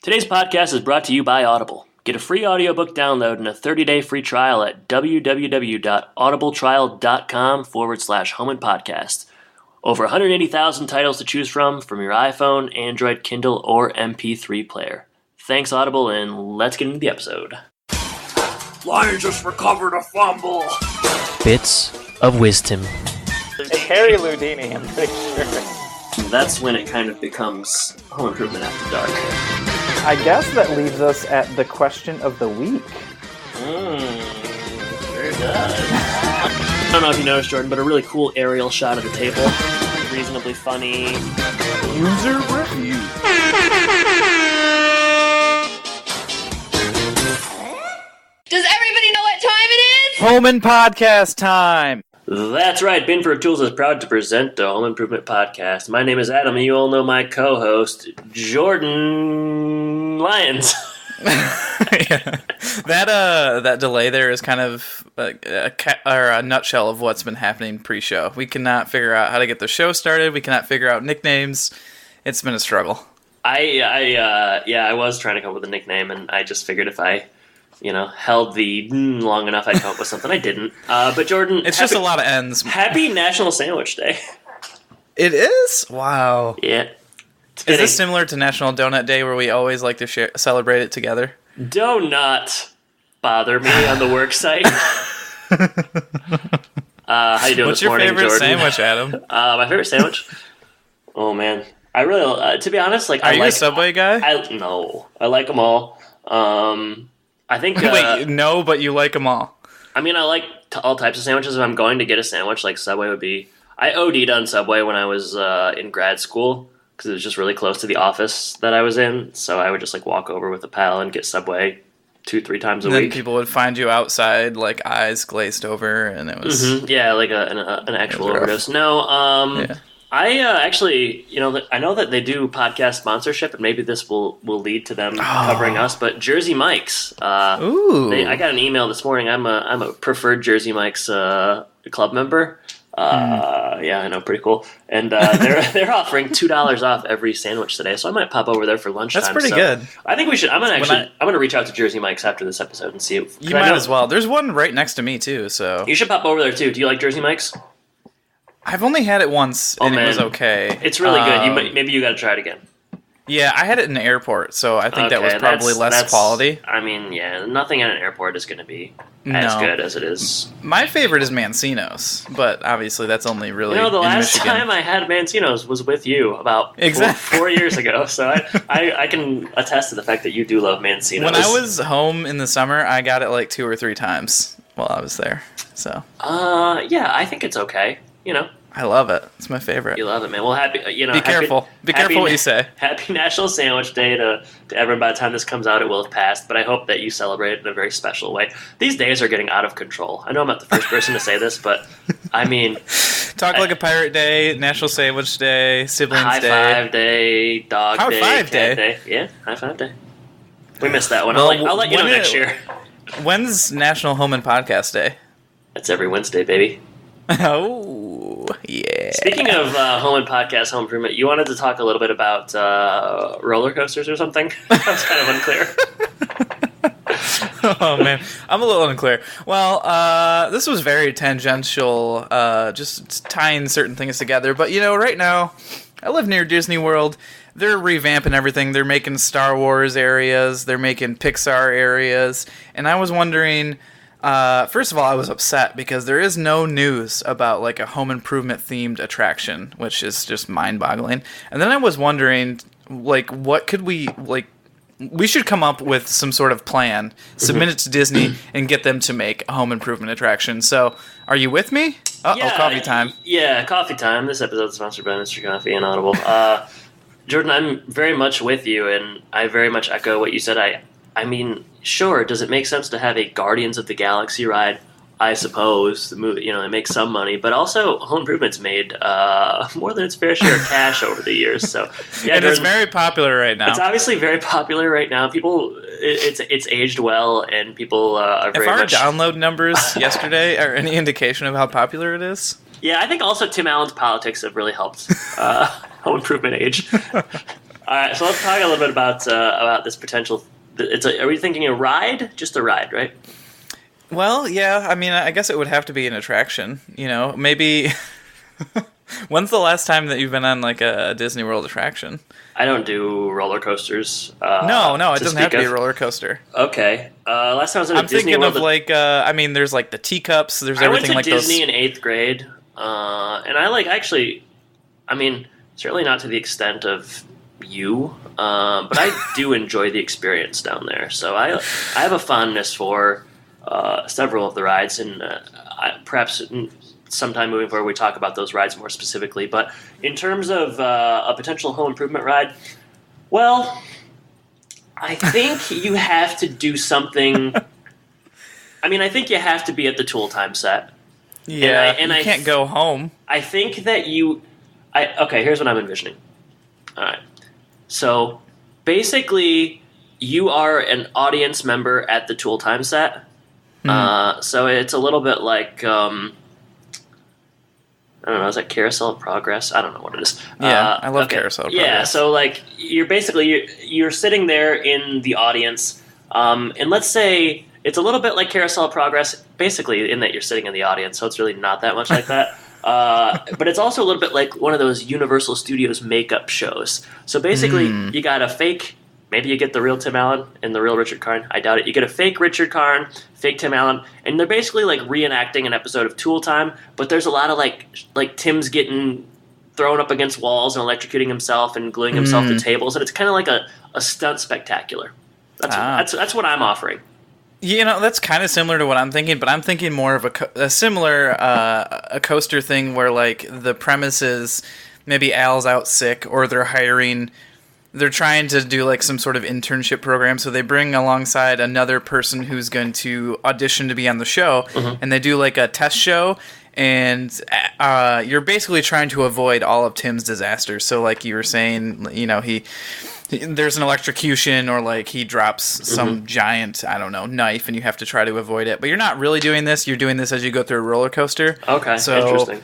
Today's podcast is brought to you by Audible. Get a free audiobook download and a 30-day free trial at www.audibletrial.com/Home Impodcast. Over 180,000 titles to choose from your iPhone, Android, Kindle, or MP3 player. Thanks, Audible, and let's get into the episode. Lions just recovered a fumble. Bits of wisdom. It's Harry Houdini, I'm pretty sure. That's when it kind of becomes Home Improvement After Dark. I guess that leaves us at the question of the week. Very good. I don't know if you noticed, Jordan, but a really cool aerial shot of the table. Reasonably funny. User review. Does everybody know what time it is? Home Impodcast time. That's right. Binford Tools is proud to present the Home Improvement Podcast. My name is Adam, and you all know my co-host, Jordan Lyons. Yeah. That delay there is kind of a nutshell of what's been happening pre-show. We cannot figure out how to get the show started. We cannot figure out nicknames. It's been a struggle. I was trying to come up with a nickname, and I just figured if I held the long enough, I'd come up with something. I didn't. But Jordan, it's just a lot of ends. Happy National Sandwich Day. It is? Wow. Yeah. Is this similar to National Donut Day, where we always like to celebrate it together? Do not bother me on the work site. How you doing What's this morning, your favorite Jordan? sandwich, Adam? My favorite sandwich? Oh, man. I really, to be honest, Are you a Subway guy? No. I like them all. I think... Wait, no, but you like them all. I mean, I like all types of sandwiches. If I'm going to get a sandwich, like Subway would be... I OD'd on Subway when I was in grad school, because it was just really close to the office that I was in. So I would just walk over with a pal and get Subway 2-3 times a week. Then people would find you outside, eyes glazed over, and it was... Mm-hmm. Yeah, an actual overdose. No, yeah. I actually, I know that they do podcast sponsorship, and maybe this will lead to them covering us. But Jersey Mike's, ooh, I got an email this morning. I'm a preferred Jersey Mike's club member. Yeah, I know, pretty cool. And they're offering $2 off every sandwich today, so I might pop over there for lunchtime. That's pretty good. I think we should. I'm gonna reach out to Jersey Mike's after this episode and see if you might as well. There's one right next to me too, so you should pop over there too. Do you like Jersey Mike's? I've only had it once, and it was okay. It's really good. Maybe you got to try it again. Yeah, I had it in the airport, so I think that was probably less quality. I mean, yeah, nothing at an airport is going to be as good as it is. My favorite is Mancino's, but obviously that's only really the last Michigan. time I had Mancino's was with you about 4 years ago, so I can attest to the fact that you do love Mancino's. When I was home in the summer, I got it 2 or 3 times while I was there. So. Yeah, I think it's okay. I love it. It's my favorite. You love it, man. Well, Be careful. Be careful what you say. Happy National Sandwich Day to everyone. By the time this comes out, it will have passed, but I hope that you celebrate it in a very special way. These days are getting out of control. I know I'm not the first person to say this, but I mean... Talk Like a Pirate Day, National Sandwich Day, Siblings Day. High Five Day, Dog Day, High Five Day. Yeah, High Five Day. We missed that one. I'll let you know next year. When's National Home Impodcast Day? That's every Wednesday, baby. Oh, yeah. Speaking of Home Impodcast, Home Improvement, you wanted to talk a little bit about roller coasters or something? That was kind of unclear. Oh, man. I'm a little unclear. Well, this was very tangential, just tying certain things together. But, right now, I live near Disney World. They're revamping everything. They're making Star Wars areas. They're making Pixar areas. And I was wondering... first of all, I was upset because there is no news about a home improvement themed attraction, which is just mind-boggling. And then I was wondering, what could we should come up with some sort of plan, submit it to Disney, and get them to make a home improvement attraction. So, are you with me? Coffee time. Yeah, coffee time. This episode is sponsored by Mr. Coffee and Audible. Jordan, I'm very much with you, and I very much echo what you said. I mean, sure, does it make sense to have a Guardians of the Galaxy ride? I suppose the movie, it makes some money, but also Home Improvement's made more than its fair share of cash over the years. So, yeah, and it's very popular right now. It's obviously very popular right now. People, it's aged well, and people are very much. If our download numbers yesterday are any indication of how popular it is, yeah, I think also Tim Allen's politics have really helped Home Improvement age. All right, so let's talk a little bit about this potential. Are we thinking a ride? Just a ride, right? Well, yeah. I mean, I guess it would have to be an attraction. Maybe. When's the last time that you've been on like a Disney World attraction? I don't do roller coasters. No, it doesn't have to be a roller coaster. Okay. Last time I was in a Disney thinking World, of like, there's like the teacups. There's everything like those. I went to Disney in 8th grade, and certainly not to the extent of you, but I do enjoy the experience down there. So I have a fondness for several of the rides, and perhaps sometime moving forward we talk about those rides more specifically. But in terms of a potential home improvement ride, well, I think you have to do something. I think you have to be at the Tool Time set. Yeah, and you can't go home. I think that okay, here's what I'm envisioning. All right. So basically, you are an audience member at the Tool Time set. So it's a little bit like, I don't know, is that Carousel of Progress? I don't know what it is. Yeah, I love Carousel of Progress. Yeah, so like you're sitting there in the audience, and let's say it's a little bit like Carousel of Progress, basically in that you're sitting in the audience, so it's really not that much like that. But it's also a little bit like one of those Universal Studios makeup shows. So basically, you got a fake. Maybe you get the real Tim Allen and the real Richard Karn. I doubt it. You get a fake Richard Karn, fake Tim Allen, and they're basically like reenacting an episode of Tool Time. But there's a lot of like Tim's getting thrown up against walls and electrocuting himself and gluing himself to tables, and it's kind of like a stunt spectacular. That's what I'm offering. That's kind of similar to what I'm thinking, but I'm thinking more of a similar a coaster thing where like the premise is maybe Al's out sick or they're trying to do like some sort of internship program, so they bring alongside another person who's going to audition to be on the show, and they do like a test show, and you're basically trying to avoid all of Tim's disasters. So like you were saying, there's an electrocution or like he drops some giant, I don't know, knife and you have to try to avoid it. But you're not really doing this. You're doing this as you go through a roller coaster. Okay, interesting.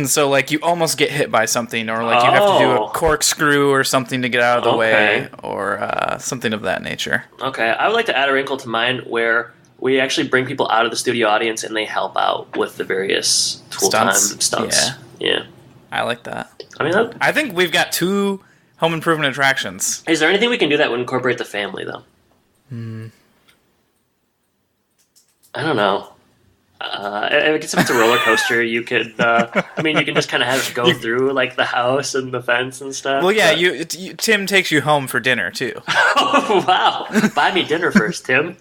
So like you almost get hit by something or like you have to do a corkscrew or something to get out of the way or something of that nature. Okay, I would like to add a wrinkle to mine where we actually bring people out of the studio audience and they help out with the various Tool Time stunts. Yeah. I like that. I think we've got 2 home improvement attractions. Is there anything we can do that would incorporate the family, though? I don't know. I guess if it's a roller coaster, you could. You can just kind of have it go through like the house and the fence and stuff. Well, yeah. Tim takes you home for dinner too. Oh wow! Buy me dinner first, Tim.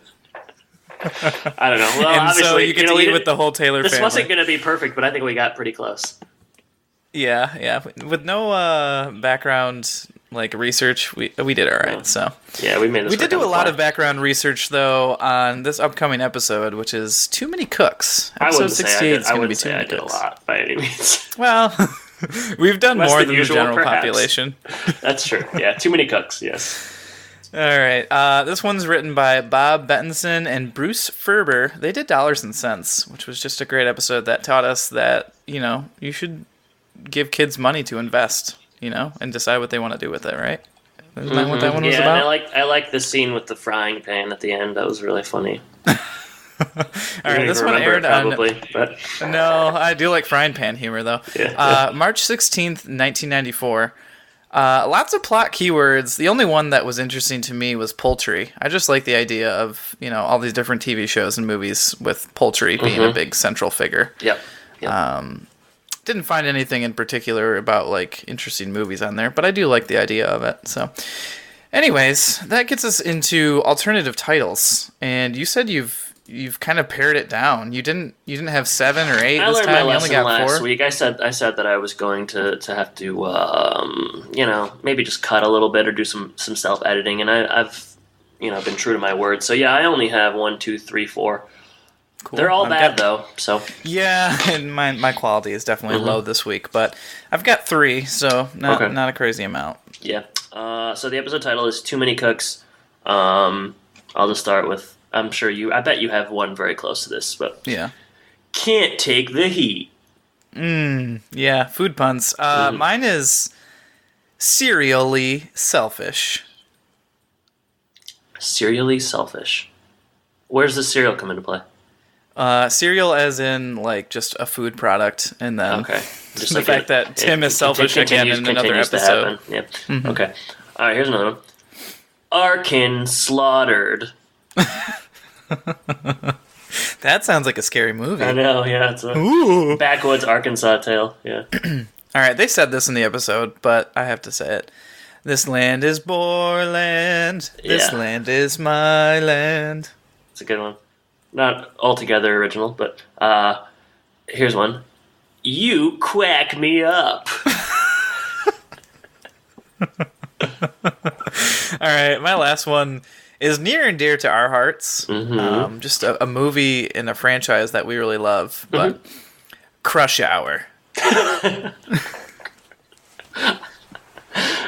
I don't know. Well, and obviously, so you get to eat with the whole Taylor family. This wasn't going to be perfect, but I think we got pretty close. Yeah. With no background like research, we did all right. So yeah, we made this. We did do a lot of background research though on this upcoming episode, which is Too Many Cooks. Episode 68 is going to be Too Many Cooks. I wouldn't say I did a lot by any means. Well, we've done more than the general population. That's true. Yeah, Too Many Cooks. Yes. All right. This one's written by Bob Bettinson and Bruce Ferber. They did Dollars and Cents, which was just a great episode that taught us that you should give kids money to invest, and decide what they want to do with it, right? Isn't that what that one was about? I like the scene with the frying pan at the end. That was really funny. All right, this one aired probably, but no, I do like frying pan humor though. Yeah. March 16th, 1994. Lots of plot keywords. The only one that was interesting to me was poultry. I just like the idea of all these different TV shows and movies with poultry being a big central figure. Yep. Didn't find anything in particular about like interesting movies on there, but I do like the idea of it. So, anyways, that gets us into alternative titles. And you said you've kind of pared it down. You didn't have 7 or 8 this time. My you only got 4. Last week. I said that I was going to have to maybe just cut a little bit or do some self editing, and I've been true to my word. So yeah, I only have 1, 2, 3, 4. Cool. They're all bad though, so yeah, and my quality is definitely low this week, but I've got 3, so not a crazy amount. Yeah. So the episode title is Too Many Cooks. I'll just start with I bet you have one very close to this, but yeah. Can't take the heat. Yeah, food puns. Mine is serially selfish. Serially selfish. Where's the cereal come into play? Cereal as in, like, just a food product, and then Okay. Just the like fact that Tim is selfish again in another episode. Yeah. Okay. All right, here's another one. Arkin slaughtered. That sounds like a scary movie. I know, yeah. It's a Ooh. backwoods Arkansas tale, yeah. All right, they said this in the episode, but I have to say it. This land is Boreland. This Yeah. land is my land. It's a good one. Not altogether original, but here's one. You quack me up. All right, my last one is near and dear to our hearts. Just a movie in a franchise that we really love, but Crush Hour.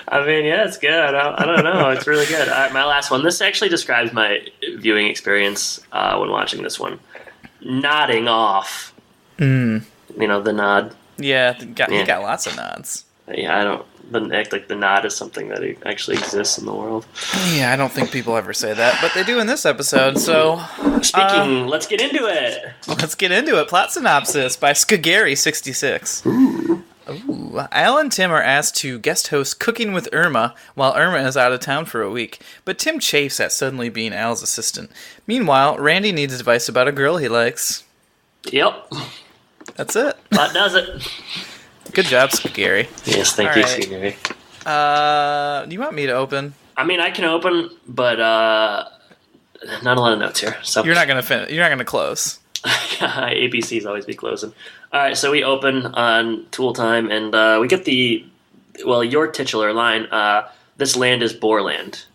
I mean, yeah, it's good. I don't know. It's really good. My last one. This actually describes my viewing experience when watching this one. Nodding off. You know, the nod. Yeah, he got lots of nods. Yeah, I don't act like the nod is something that actually exists in the world. Yeah, I don't think people ever say that, but they do in this episode, so... Speaking, let's get into it. Let's get into it. Plot synopsis by Skagary66. Ooh. Al and Tim are asked to guest host Cooking with Irma while Irma is out of town for a week, but Tim chafes at suddenly being Al's assistant. Meanwhile, Randy needs advice about a girl he likes. Yep. That's it. That does it. Good job, Skagary. Yes, thank you, Skagary. Do you want me to open? I mean, I can open, but not a lot of notes here. So You're not gonna finish. You're not gonna close. ABC's always be closing. All right, so we open on Tool Time, and we get your titular line. This land is Boreland,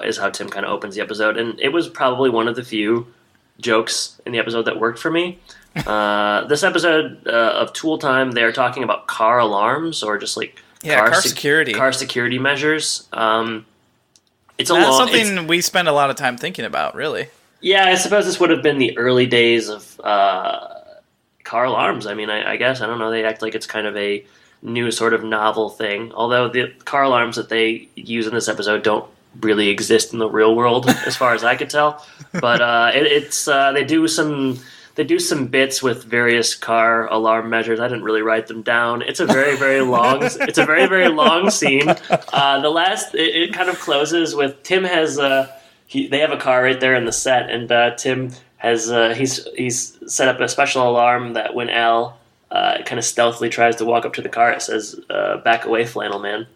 is how Tim kind of opens the episode, and it was probably one of the few jokes in the episode that worked for me. This episode of Tool Time, they're talking about car alarms or just like car security, car security measures. It's something we spend a lot of time thinking about, really. Yeah, I suppose this would have been the early days of car alarms. I mean, I guess I don't know. They act like it's kind of a new sort of novel thing. Although the car alarms that they use in this episode don't really exist in the real world, as far as I could tell. But they do some bits with various car alarm measures. I didn't really write them down. It's a very, very long. It's a very, very long scene. It kind of closes with Tim has they have a car right there in the set, and Tim has he's set up a special alarm that when Al kind of stealthily tries to walk up to the car, it says "Back away, flannel man."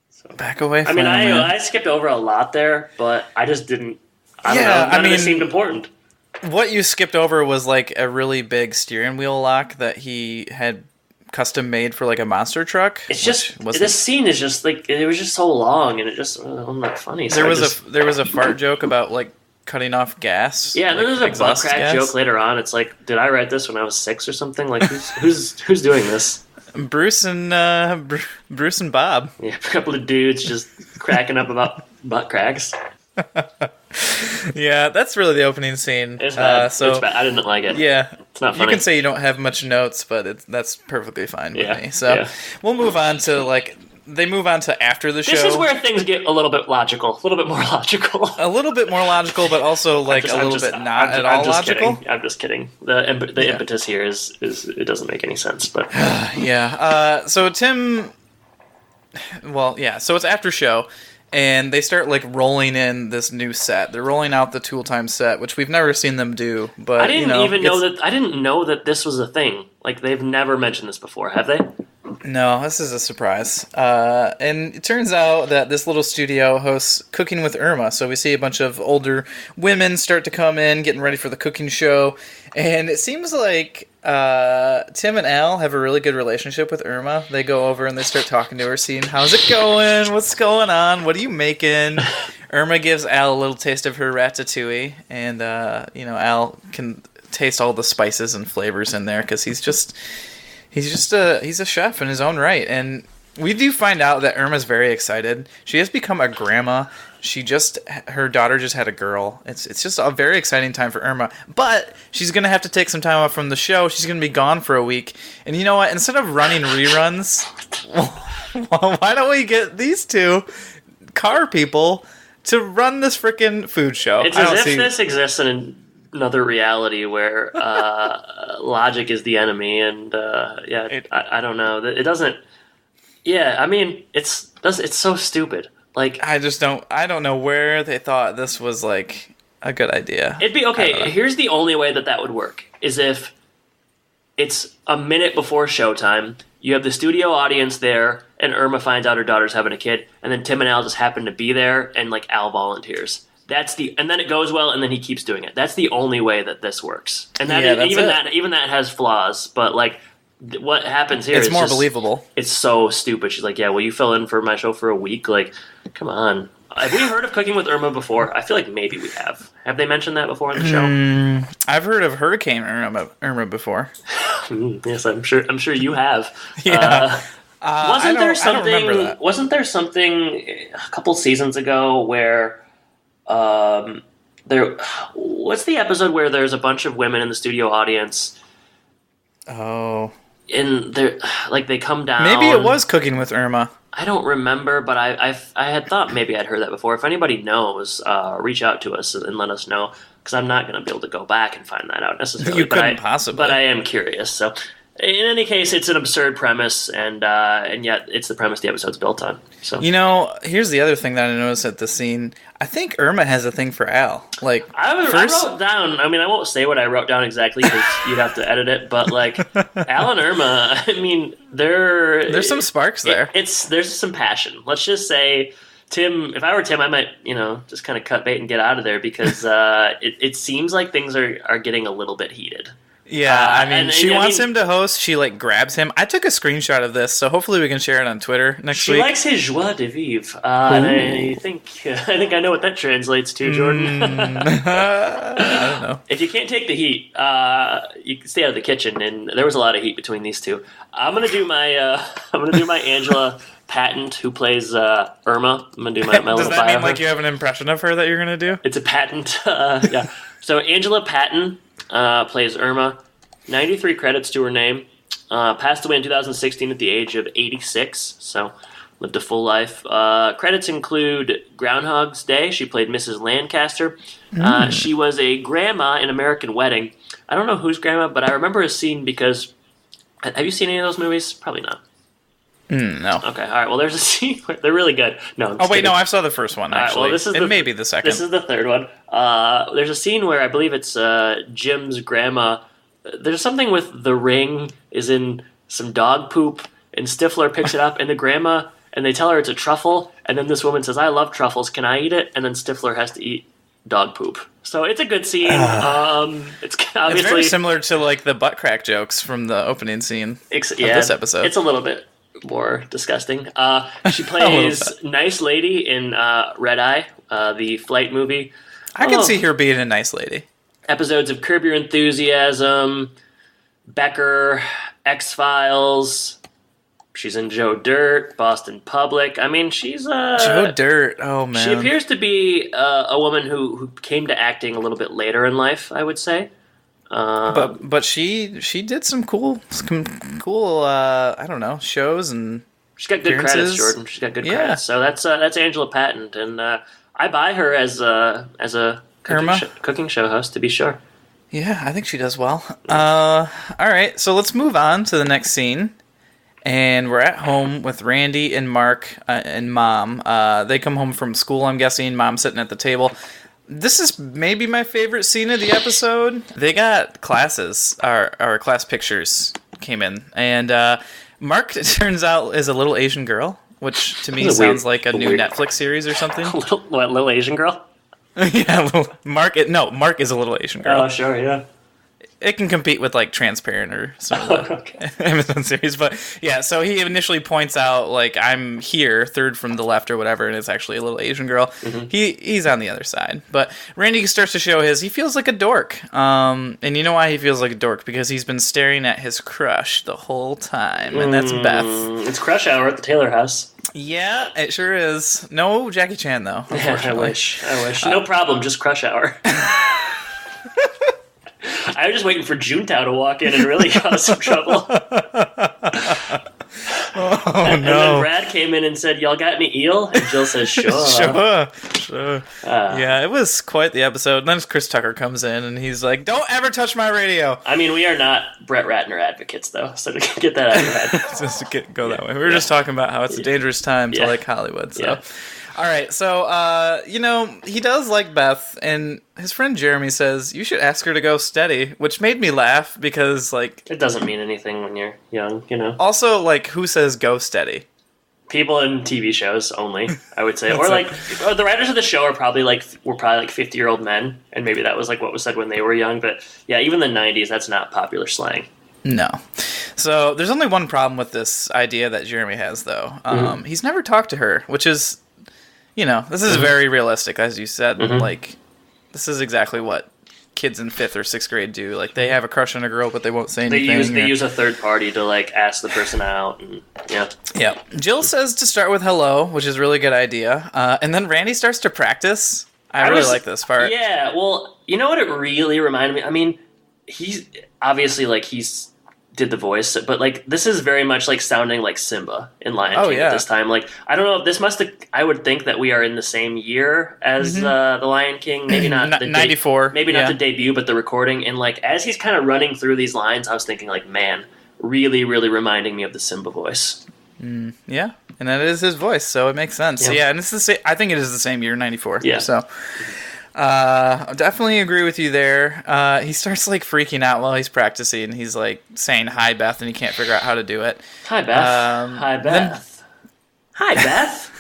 So, back away. I mean, I skipped over a lot there, but I just didn't. I don't know. None of it seemed important. What you skipped over was like a really big steering wheel lock that he had custom made for like a monster truck. It's just this scene is just like it was just so long and it just wasn't that funny. So there was a fart joke about like cutting off gas. Yeah, and then there's a butt crack joke later on. It's like, did I write this when I was 6 or something? Like who's doing this? Bruce and Bob. Yeah, a couple of dudes just cracking up about butt cracks. Yeah, that's really the opening scene. It's bad. It's bad. I didn't like it. Yeah, it's not funny. You can say you don't have much notes, but that's perfectly fine with me. So we'll move on to they move on to after the show. This is where things get a little bit logical, a little bit more logical. A little bit more logical, but also not at all logical. Kidding. I'm just kidding. The impetus here is it doesn't make any sense. But yeah. So Tim. Well, yeah. So it's after show. And they start like rolling in this new set. They're rolling out the Tool Time set, which we've never seen them do. But I didn't I didn't know that this was a thing. Like they've never mentioned this before, have they? No, this is a surprise. And it turns out that this little studio hosts Cooking with Irma. So we see a bunch of older women start to come in, getting ready for the cooking show. And it seems like Tim and Al have a really good relationship with Irma. They go over and they start talking to her, seeing how's it going, what's going on, what are you making. Irma gives Al a little taste of her ratatouille, and Al can taste all the spices and flavors in there because he's a chef in his own right. And we do find out that Irma's very excited. She has become a grandma. Her daughter just had a girl. It's just a very exciting time for Irma. But she's going to have to take some time off from the show. She's going to be gone for a week. And you know what? Instead of running reruns, Well, why don't we get these two car people to run this freaking food show? It's as if this exists in another reality where logic is the enemy, and I don't know. It doesn't. Yeah, I mean, it's so stupid. Like, I don't know where they thought this was like a good idea. It'd be okay. Here's the only way that would work is if it's a minute before showtime. You have the studio audience there, and Irma finds out her daughter's having a kid, and then Tim and Al just happen to be there, and like Al volunteers. And then it goes well, and then he keeps doing it. That's the only way that this works. And even that has flaws, but like what happens here? It's more believable. It's so stupid. She's like, "Yeah, will you fill in for my show for a week?" Like, come on. Have we heard of Cooking with Irma before? I feel like maybe we have. Have they mentioned that before on the show? I've heard of Hurricane Irma before. Yes, I'm sure you have. Yeah. Wasn't there something a couple seasons ago where what's the episode where there's a bunch of women in the studio audience? Oh. And they're like they come down. Maybe it was Cooking with Irma. I don't remember, but I had thought maybe I'd heard that before. If anybody knows, reach out to us and let us know, because I'm not going to be able to go back and find that out necessarily. You couldn't possibly. But I am curious. So, in any case, it's an absurd premise, and yet it's the premise the episode's built on. So, here's the other thing that I noticed at the scene. I think Irma has a thing for Al. Like, I wrote down. I mean, I won't say what I wrote down exactly because you'd have to edit it. But like, Al and Irma, I mean, there's some sparks there. There's some passion. Let's just say, Tim. If I were Tim, I might just kind of cut bait and get out of there because it seems like things are getting a little bit heated. Yeah, she wants him to host. She like grabs him. I took a screenshot of this, so hopefully we can share it on Twitter next week. She likes his joie de vivre, and I think I know what that translates to, Jordan. I don't know. If you can't take the heat, you can stay out of the kitchen. And there was a lot of heat between these two. I'm gonna do my Angela Patton, who plays Irma. I'm gonna do my little Does that bio mean like you have an impression of her that you're gonna do? It's a patent. Yeah. So Angela Patton plays Irma. 93 credits to her name. Passed away in 2016 at the age of 86. So lived a full life. Credits include Groundhog's Day. She played Mrs. Lancaster. She was a grandma in American Wedding. I don't know whose grandma, but I remember a scene because... Have you seen any of those movies? Probably not. No. Okay, all right. Well, there's a scene where they're really good. No. Oh, wait, no, I saw the first one, actually. Well, this is maybe the second. This is the third one. There's a scene where I believe it's Jim's grandma. There's something with the ring is in some dog poop, and Stifler picks it up, and the grandma, and they tell her it's a truffle, and then this woman says, "I love truffles, can I eat it?" And then Stifler has to eat dog poop. So it's a good scene. It's obviously... It's very similar to like the butt crack jokes from the opening scene of this episode. It's a little bit more disgusting. She plays Nice Lady in Red Eye, the flight movie. I can see her being a nice lady. Episodes of Curb Your Enthusiasm, Becker, X-Files. She's in Joe Dirt, Boston Public. I mean, she's Joe Dirt. Oh man, she appears to be a woman who came to acting a little bit later in life, I would say. But she did some cool I don't know, shows, and she's got good credits, Jordan. She's got good credits. So that's Angela Patton, and I buy her as a cooking show host, to be sure. Yeah, I think she does well. All right, so let's move on to the next scene. And we're at home with Randy and Mark and Mom. They come home from school, I'm guessing. Mom's sitting at the table. This is maybe my favorite scene of the episode. They got classes, our class pictures came in. And Mark, it turns out, is a little Asian girl, which to me sounds like a new Netflix series or something. Little Asian girl? Yeah, Mark is a little Asian girl. Oh, sure, yeah. It can compete with like Transparent or some of the Amazon series, but yeah. So he initially points out like I'm here, third from the left or whatever, and it's actually a little Asian girl. Mm-hmm. He's on the other side, but Randy starts to show he feels like a dork. And you know why he feels like a dork? Because he's been staring at his crush the whole time, and that's Beth. It's crush hour at the Taylor house. Yeah, it sure is. No Jackie Chan though. I wish. No problem. Just crush hour. I was just waiting for Juntao to walk in and really cause some trouble. And then Brad came in and said, "Y'all got any eel?" And Jill says, "Sure." Sure. Yeah, it was quite the episode. And then Chris Tucker comes in and he's like, "Don't ever touch my radio." I mean, we are not Brett Ratner advocates, though, so to get that out of your head. Just to go that way. We were just talking about how it's a dangerous time to like Hollywood. So. Yeah. All right, so, he does like Beth, and his friend Jeremy says, you should ask her to go steady, which made me laugh because, like... It doesn't mean anything when you're young, you know? Also, like, who says go steady? People in TV shows only, I would say. Or, the writers of the show were probably 50-year-old men, and maybe that was, what was said when they were young, but, yeah, even in the 90s, that's not popular slang. No. So, there's only one problem with this idea that Jeremy has, though. He's never talked to her, which is... this is very realistic, as you said. This is exactly what kids in 5th or 6th grade do. Like, they have a crush on a girl, but they won't say anything. They use a third party to, ask the person out. And, yeah. Yeah. Jill says to start with hello, which is a really good idea. And then Randy starts to practice. I really like this part. Yeah, well, you know what it really reminded me? I mean, he's obviously, he's... did the voice, but this is very much sounding like Simba in Lion King at this time. I don't know, this must have, I would think that we are in the same year as the Lion King, maybe not the 94, maybe not the debut, but the recording. And as he's kind of running through these lines, I was thinking man, really, really reminding me of the Simba voice. Yeah, and that is his voice, so it makes sense. Yeah, and it's the same. I think it is the same year, 94. Yeah, so. I definitely agree with you there. He starts freaking out while he's practicing. He's saying hi Beth, and he can't figure out how to do it. Hi Beth. Hi Beth. Hi Beth.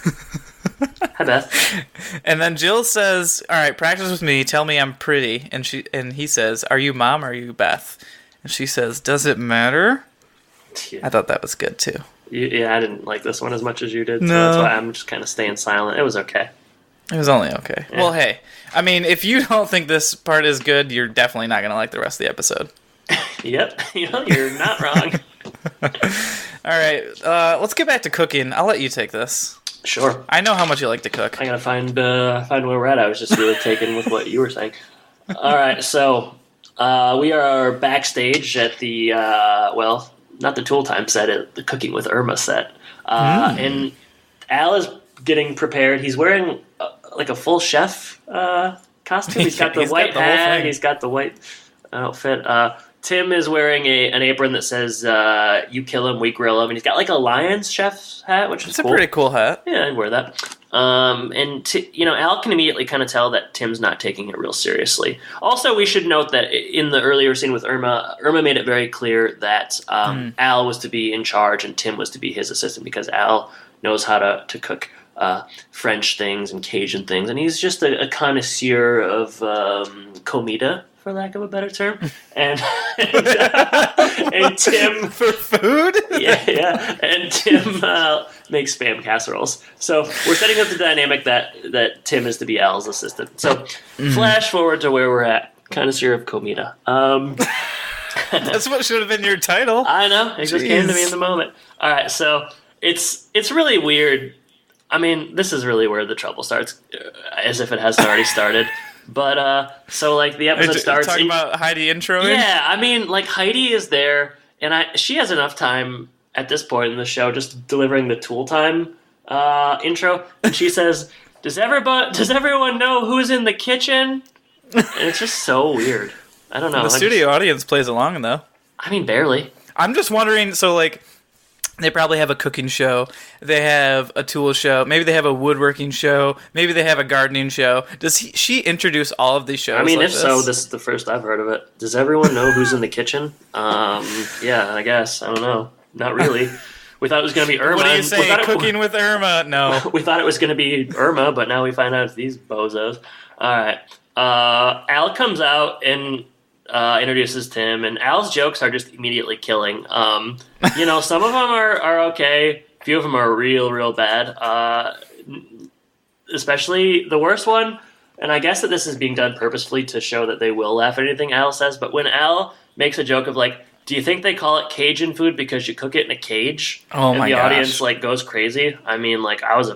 Hi Beth. And then Jill says, "All right, practice with me. Tell me I'm pretty." And he says, "Are you Mom or are you Beth?" And she says, "Does it matter?" Yeah. I thought that was good too. Yeah, I didn't like this one as much as you did. So that's why I'm just kind of staying silent. It was okay. It was only okay. Yeah. Well, hey, I mean, if you don't think this part is good, you're definitely not going to like the rest of the episode. Yep, you're not wrong. All right, let's get back to cooking. I'll let you take this. Sure. I know how much you like to cook. I gotta find where we're at. I was just really taken with what you were saying. All right, so we are backstage at the not the Tool Time set, at the Cooking with Irma set, and Al is getting prepared. He's wearing a full chef costume. He's got the white hat. He's got the white outfit. Tim is wearing an apron that says "You kill him, we grill him," and he's got a lion's chef's hat, which is cool. It's a pretty cool hat. Yeah, I'd wear that. Al can immediately kind of tell that Tim's not taking it real seriously. Also, we should note that in the earlier scene with Irma made it very clear that Al was to be in charge and Tim was to be his assistant, because Al knows how to cook French things and Cajun things, and he's just a connoisseur of comida, for lack of a better term, and Tim for food. yeah, and Tim makes spam casseroles. So we're setting up the dynamic that Tim is to be Al's assistant. So flash forward to where we're at, connoisseur of comida. That's what should have been your title. I know, it just came to me in the moment. All right, so it's really weird. I mean, this is really where the trouble starts, as if it hasn't already started. But, the episode starts... Talking about Heidi introing? Yeah, I mean, Heidi is there, and she has enough time at this point in the show just delivering the Tool Time intro, and she says, does everyone know who's in the kitchen? And it's just so weird. I don't know. The studio audience plays along, though. I mean, barely. I'm just wondering, they probably have a cooking show. They have a tool show. Maybe they have a woodworking show. Maybe they have a gardening show. Does she introduce all of these shows? I mean, if so, this is the first I've heard of it. Does everyone know who's in the kitchen? Yeah, I guess. I don't know. Not really. We thought it was going to be Irma. What do you say? Cooking with Irma? No. We thought it was going to be Irma, but now we find out it's these bozos. All right. Al comes out and introduces Tim, and Al's jokes are just immediately killing. Some of them are okay. A few of them are real bad. Especially the worst one, and I guess that this is being done purposefully to show that they will laugh at anything Al says, but when Al makes a joke of do you think they call it Cajun food because you cook it in a cage? Oh my gosh. Audience goes crazy. I mean, I was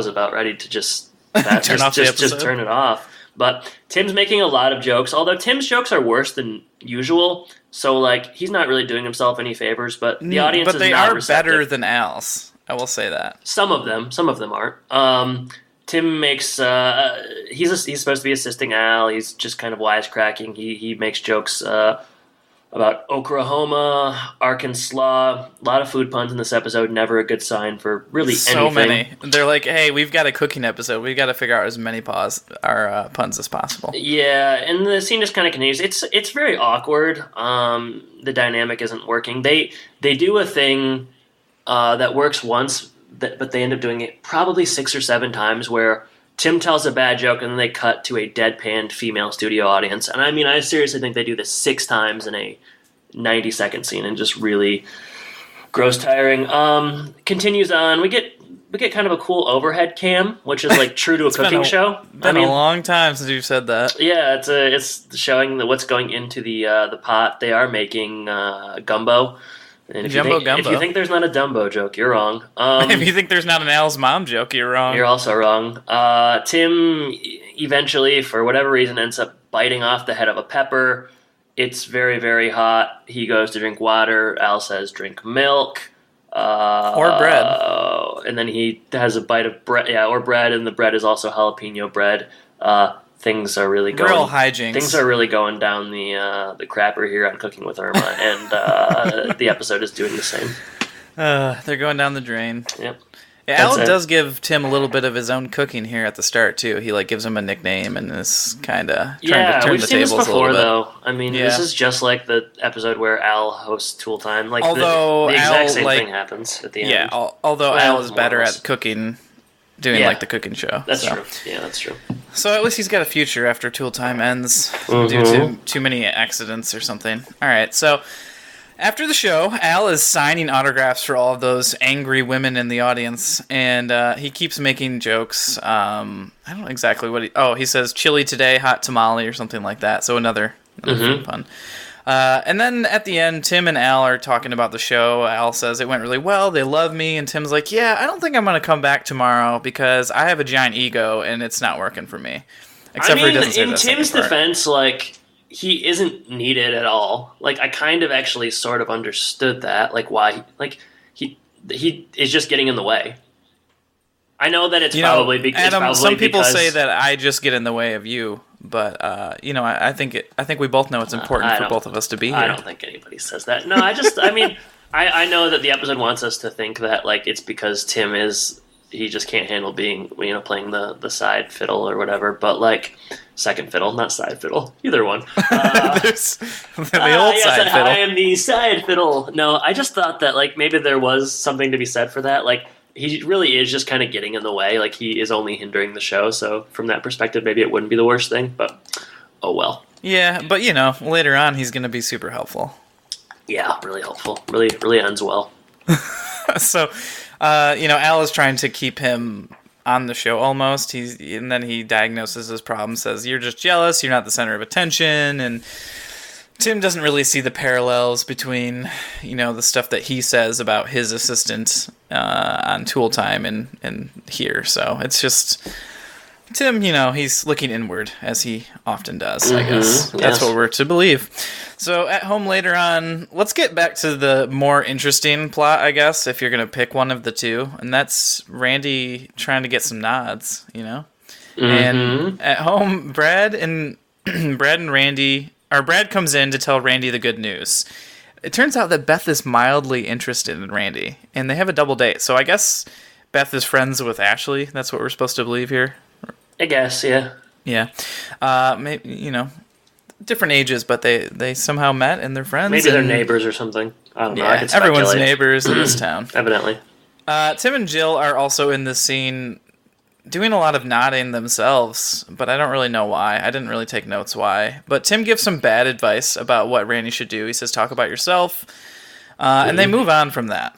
about ready to just turn off the episode. Just turn it off. But Tim's making a lot of jokes, although Tim's jokes are worse than usual. So, like, he's not really doing himself any favors, but the audience is not receptive. But they are better than Al's. I will say that. Some of them aren't. Tim makes, he's supposed to be assisting Al. He's just kind of wisecracking. He makes jokes about Oklahoma, Arkansas. A lot of food puns in this episode. Never a good sign for really so anything. Many. They're like, hey, we've got a cooking episode. We've got to figure out as many puns as possible. Yeah, and the scene just kind of continues. It's very awkward. The dynamic isn't working. They do a thing that works once, but they end up doing it probably 6 or 7 times, where Tim tells a bad joke and then they cut to a deadpanned female studio audience. And I mean, I seriously think they do this 6 times in a 90-second scene, and just really gross tiring. Continues on. We get kind of a cool overhead cam, which is like true to a cooking show. Been a long time since you've said that. Yeah, it's showing what's going into the pot. They are making gumbo. And if Gumbo. If you think there's not a Dumbo joke, you're wrong. If you think there's not an Al's mom joke, you're wrong. You're also wrong. Tim eventually, for whatever reason, ends up biting off the head of a pepper. It's very, very hot. He goes to drink water. Al says, drink milk. Or bread. And then he has a bite of bread. Yeah, or bread, and the bread is also jalapeno bread. Things are really going. Real hijinks. Things are really going down the crapper here on Cooking with Irma, and the episode is doing the same. They're going down the drain. Yep. Yeah, Al does give Tim a little bit of his own cooking here at the start too. He gives him a nickname and is kind of trying to turn we've the seen tables this before, a little bit. though. I mean, this is just like the episode where Al hosts Tool Time. Like, although the exact Al, same thing happens at the end. Yeah, although Al is better at cooking, doing the cooking show. That's true. Yeah, that's true. So at least he's got a future after Tool Time ends due to too many accidents or something. All right, so after the show, Al is signing autographs for all of those angry women in the audience, and he keeps making jokes. I don't know exactly what he says chili today, hot tamale, or something like that. So another food pun. And then at the end, Tim and Al are talking about the show. Al says it went really well. They love me. And Tim's like, yeah, I don't think I'm going to come back tomorrow because I have a giant ego and it's not working for me. Except for he doesn't say in that Tim's second part. defense, like, he isn't needed at all. Like, I kind of actually sort of understood that. Like, why? Like, he is just getting in the way. I know that it's probably because Adam, some people say that I just get in the way of you, but I think we both know it's important for both of us to be here. I don't think anybody says that. No, I mean, I know that the episode wants us to think that, like, it's because Tim he just can't handle being, playing the side fiddle or whatever, but, like, second fiddle, not side fiddle, either one. There's the old side fiddle. I am the side fiddle. No, I just thought that, like, maybe there was something to be said for that. Like, he really is just kind of getting in the way. Like, he is only hindering the show. So from that perspective, maybe it wouldn't be the worst thing. But oh well. Yeah, but later on, he's going to be super helpful. Yeah, really helpful. Really, really ends well. So, Al is trying to keep him on the show almost. And then he diagnoses his problem, says, "You're just jealous. You're not the center of attention." And Tim doesn't really see the parallels between, the stuff that he says about his assistant on Tool Time and here. So it's just Tim, he's looking inward, as he often does, I guess. That's what we're to believe. So at home later on, let's get back to the more interesting plot, I guess, if you're going to pick one of the two. And that's Randy trying to get some nods, And at home, Brad and Randy... Brad comes in to tell Randy the good news. It turns out that Beth is mildly interested in Randy, and they have a double date. So I guess Beth is friends with Ashley. That's what we're supposed to believe here. I guess, yeah. Yeah. Maybe, different ages, but they somehow met and they're friends. Maybe they're neighbors or something. I don't know. Yeah, everyone's neighbors in this town. Evidently. Tim and Jill are also in this scene doing a lot of nodding themselves, but I don't really know why. I didn't really take notes why. But Tim gives some bad advice about what Randy should do. He says, talk about yourself. And they move on from that,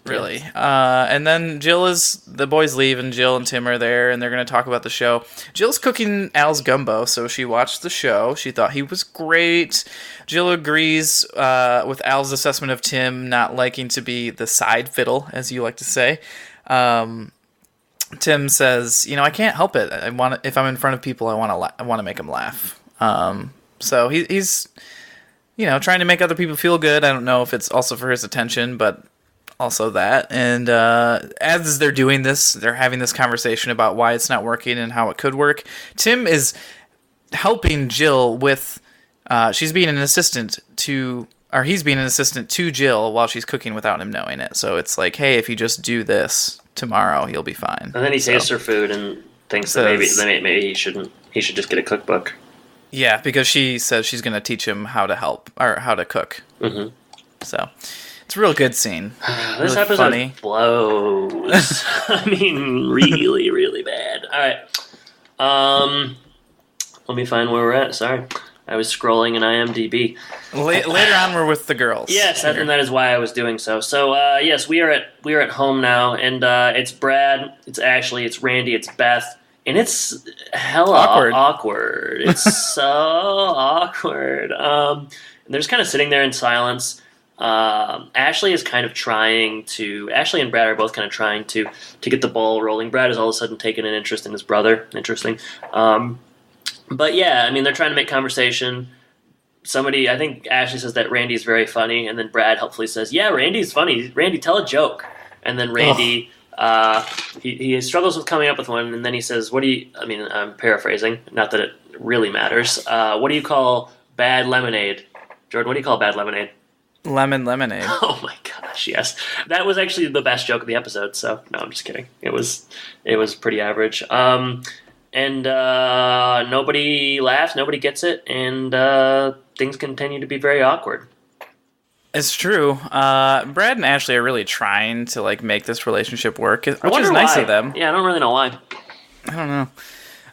really. And then the boys leave, and Jill and Tim are there, and they're going to talk about the show. Jill's cooking Al's gumbo, so she watched the show. She thought he was great. Jill agrees with Al's assessment of Tim not liking to be the side fiddle, as you like to say. Tim says, I can't help it. If I'm in front of people, I want to make them laugh. So he's trying to make other people feel good. I don't know if it's also for his attention, but also that. And as they're doing this, they're having this conversation about why it's not working and how it could work. Tim is helping Jill with, he's being an assistant to Jill while she's cooking without him knowing it. So it's like, hey, if you just do this tomorrow, you'll be fine. And then he tastes her food and thinks that maybe he should just get a cookbook. Yeah, because she says she's going to teach him how to cook. Mm-hmm. So it's a real good scene. This really episode funny. Blows. I mean, really, really bad. All right. Let me find where we're at. Sorry. I was scrolling in IMDb. Later on, we're with the girls. Yes, and that is why I was doing so. So, yes, we are at home now, and it's Brad, it's Ashley, it's Randy, it's Beth, and it's hella awkward. It's so awkward. And they're just kind of sitting there in silence. Ashley and Brad are both kind of trying to get the ball rolling. Brad has all of a sudden taken an interest in his brother. Interesting. But yeah, I mean, they're trying to make conversation. I think Ashley says that Randy's very funny, and then Brad helpfully says, yeah, Randy's funny. Randy, tell a joke. And then Randy, he struggles with coming up with one, and then he says, I'm paraphrasing, not that it really matters. What do you call bad lemonade? Jordan, what do you call bad lemonade? Lemon lemonade. Oh my gosh, yes. That was actually the best joke of the episode, so no, I'm just kidding. It was pretty average. And nobody laughs, nobody gets it, and things continue to be very awkward. It's true. Brad and Ashley are really trying to make this relationship work, which is nice of them. Yeah, I don't really know why. I don't know.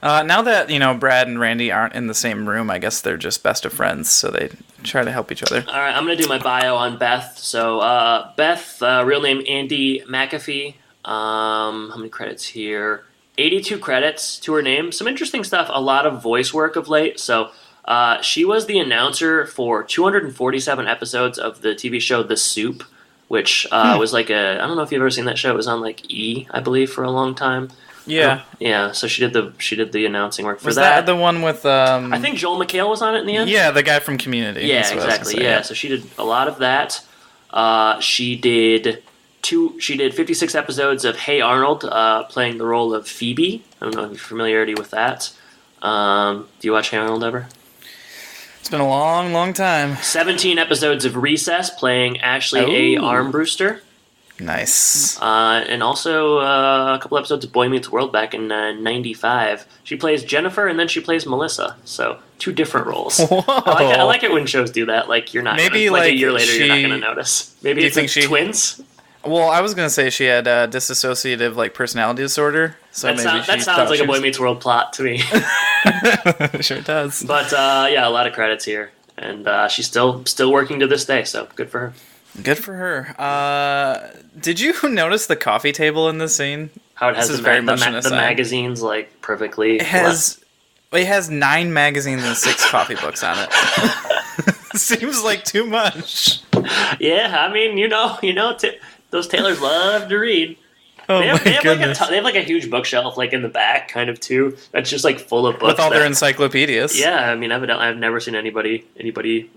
Now that Brad and Randy aren't in the same room, I guess they're just best of friends, so they try to help each other. All right, I'm going to do my bio on Beth. So Beth, real name Andy McAfee. How many credits here? 82 credits to her name. Some interesting stuff. A lot of voice work of late. So she was the announcer for 247 episodes of the TV show The Soup, which was I don't know if you've ever seen that show. It was on E, I believe, for a long time. Yeah. Yeah, so she did the announcing work for was that. Was that the one with... I think Joel McHale was on it in the end. Yeah, the guy from Community. Yeah, exactly. Yeah, so she did a lot of that. She did 56 episodes of Hey Arnold, playing the role of Phoebe. I don't know if you have familiarity with that. Do you watch Hey Arnold ever? It's been a long, long time. 17 episodes of Recess, playing Ashley A. Armbruster. Nice. And also a couple episodes of Boy Meets World back in 95. She plays Jennifer, and then she plays Melissa. So 2 different roles. Whoa. I like it when shows do that. You're not maybe gonna, a year later you're not going to notice. Maybe it's twins. Well, I was going to say she had dissociative personality disorder. So that sounds like a Boy Meets World plot to me. Sure does. But yeah, a lot of credits here, and she's still working to this day. So good for her. Good for her. Did you notice the coffee table in this scene? How it has the magazines perfectly. It has 9 magazines and 6 coffee books on it. Seems like too much. Yeah, I mean, those tailors love to read. They have a huge bookshelf in the back, kind of too. That's just full of books with all their encyclopedias. Yeah, I mean, evidently, I've never seen anybody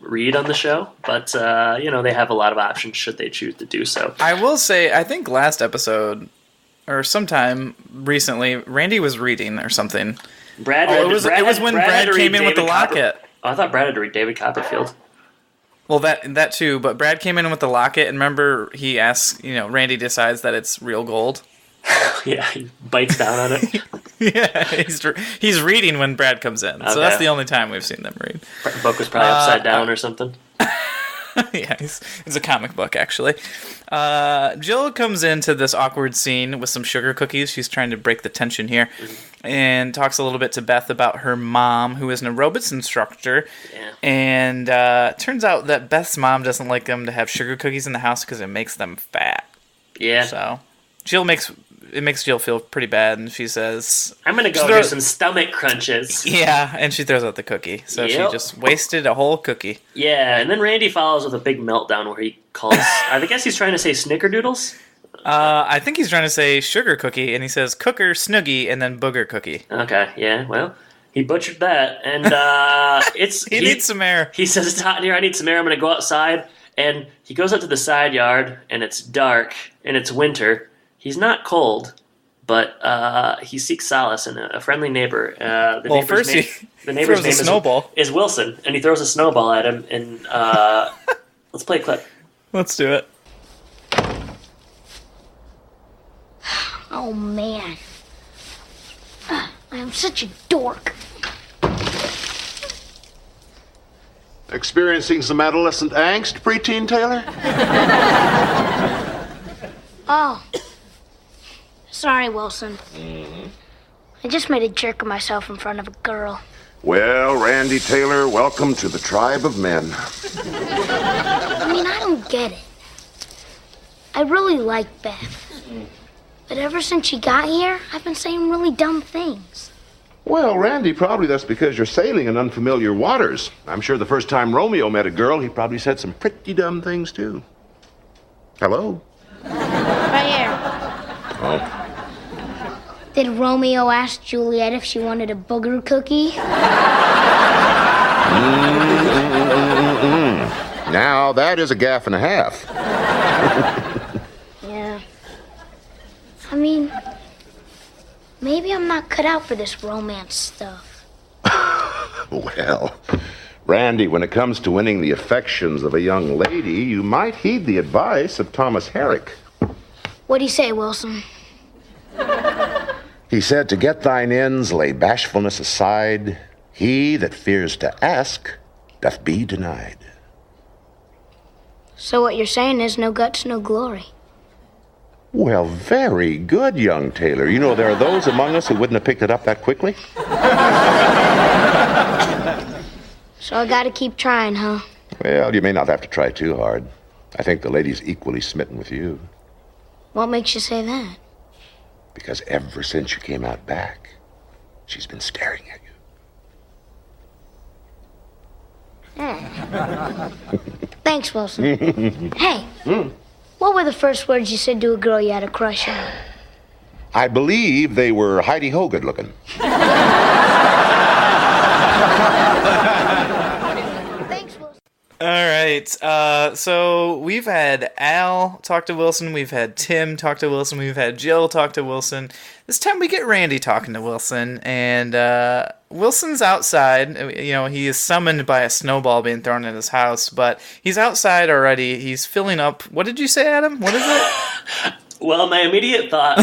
read on the show, but they have a lot of options should they choose to do so. I will say, I think last episode or sometime recently, Randy was reading or something. It was when Brad came in with the locket. I thought Brad had to read David Copperfield. Well, that too, but Brad came in with the locket, and remember he asks, Randy decides that it's real gold. Yeah, he bites down on it. Yeah, he's reading when Brad comes in, so that's the only time we've seen them read. The book was probably upside down or something. Yeah, it's a comic book, actually. Jill comes into this awkward scene with some sugar cookies. She's trying to break the tension here, and talks a little bit to Beth about her mom, who is an aerobics instructor. Yeah. And turns out that Beth's mom doesn't like them to have sugar cookies in the house because it makes them fat. Yeah. So it makes Jill feel pretty bad, and she says, I'm going to go do some stomach crunches. Yeah, and she throws out the cookie. So she just wasted a whole cookie. Yeah, and then Randy follows with a big meltdown where he calls, I guess he's trying to say snickerdoodles? I think he's trying to say sugar cookie, and he says cooker, snoogie, and then booger cookie. Okay, yeah, well, he butchered that, and He needs some air. He says, it's hot in here, I need some air, I'm going to go outside, and he goes out to the side yard, and it's dark, and it's winter. He's not cold, but he seeks solace in a friendly neighbor. The neighbor's name is Wilson, and he throws a snowball at him, and let's play a clip. Let's do it. Oh, man. I am such a dork. Experiencing some adolescent angst, preteen Taylor? Oh. Sorry, Wilson. I just made a jerk of myself in front of a girl. Well, Randy Taylor, welcome to the tribe of men. I mean, I don't get it. I really like Beth. But ever since she got here, I've been saying really dumb things. Well, Randy, probably that's because you're sailing in unfamiliar waters. I'm sure the first time Romeo met a girl, he probably said some pretty dumb things, too. Hello? Right here. Oh. Did Romeo ask Juliet if she wanted a booger cookie? Now, that is a gaffe and a half. Yeah. I mean, maybe I'm not cut out for this romance stuff. Well, Randy, when it comes to winning the affections of a young lady, you might heed the advice of Thomas Herrick. What'd he say, Wilson? He said, to get thine ends, lay bashfulness aside. He that fears to ask doth be denied. So what you're saying is no guts, no glory. Well, very good, young Taylor. You know, there are those among us who wouldn't have picked it up that quickly. So I gotta keep trying, huh? Well, you may not have to try too hard. I think the lady's equally smitten with you. What makes you say that? Because ever since you came out back, she's been staring at you. Thanks, Wilson. Hey, what were the first words you said to a girl you had a crush on? I believe they were Heidi-ho good looking. Thanks, Wilson. All right. So we've had Al talk to Wilson. We've had Tim talk to Wilson. We've had Jill talk to Wilson. This time we get Randy talking to Wilson. And Wilson's outside. You know, he is summoned by a snowball being thrown at his house. But he's outside already. He's filling up. What did you say, Adam? What is it? Well, my immediate thought,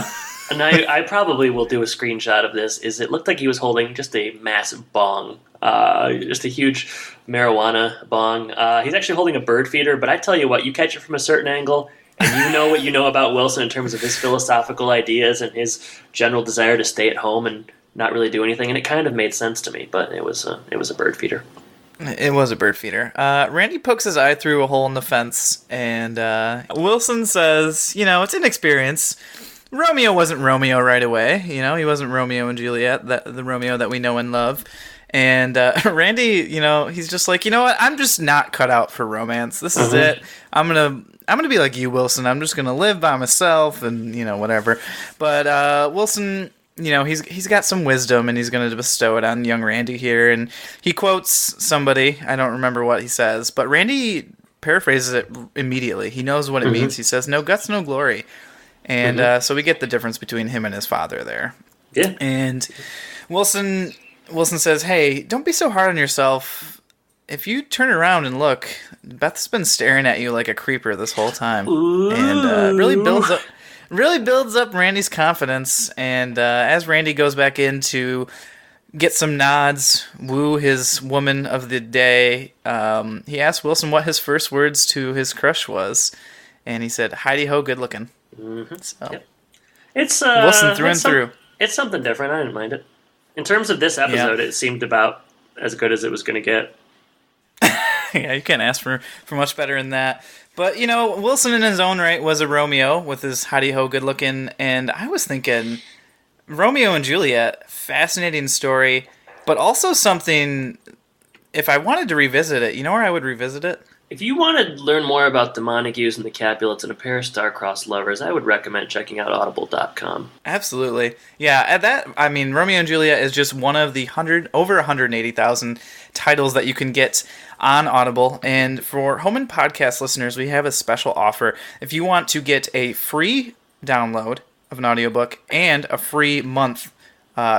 and I probably will do a screenshot of this, is it looked like he was holding just a massive bong. Just a huge marijuana bong. He's actually holding a bird feeder, but I tell you what, you catch it from a certain angle, and you know what you know about Wilson in terms of his philosophical ideas and his general desire to stay at home and not really do anything, and it kind of made sense to me, but it was a bird feeder. It was a bird feeder. Randy pokes his eye through a hole in the fence, and Wilson says, you know, it's inexperience. Romeo wasn't Romeo right away. You know, he wasn't Romeo and Juliet, the Romeo that we know and love. And Randy, you know, he's just like, you know what? I'm just not cut out for romance. This is it. I'm gonna be like you, Wilson. I'm just gonna live by myself, and you know, whatever. But Wilson, you know, he's got some wisdom, and he's gonna bestow it on young Randy here. And he quotes somebody. I don't remember what he says, but Randy paraphrases it immediately. He knows what it means. He says, "No guts, no glory." And so we get the difference between him and his father there. Yeah. And Wilson says, hey, don't be so hard on yourself. If you turn around and look, Beth's been staring at you like a creeper this whole time. Ooh. And really builds up Randy's confidence. And as Randy goes back in to get some nods, woo his woman of the day, he asked Wilson what his first words to his crush was. And he said, Heidi-ho, good looking. Mm-hmm. So yep. It's Wilson through and through. It's something different. I didn't mind it. In terms of this episode, It seemed about as good as it was going to get. Yeah, you can't ask for much better than that. But, you know, Wilson in his own right was a Romeo with his howdy-ho good looking. And I was thinking, Romeo and Juliet, fascinating story. But also something, if I wanted to revisit it, you know where I would revisit it? If you want to learn more about the Montagues and the Capulets and a pair of star-crossed lovers, I would recommend checking out audible.com. Absolutely. Yeah, at that, I mean, Romeo and Juliet is just one of the over 180,000 titles that you can get on Audible. And for Home Impodcast listeners, we have a special offer. If you want to get a free download of an audiobook and a free month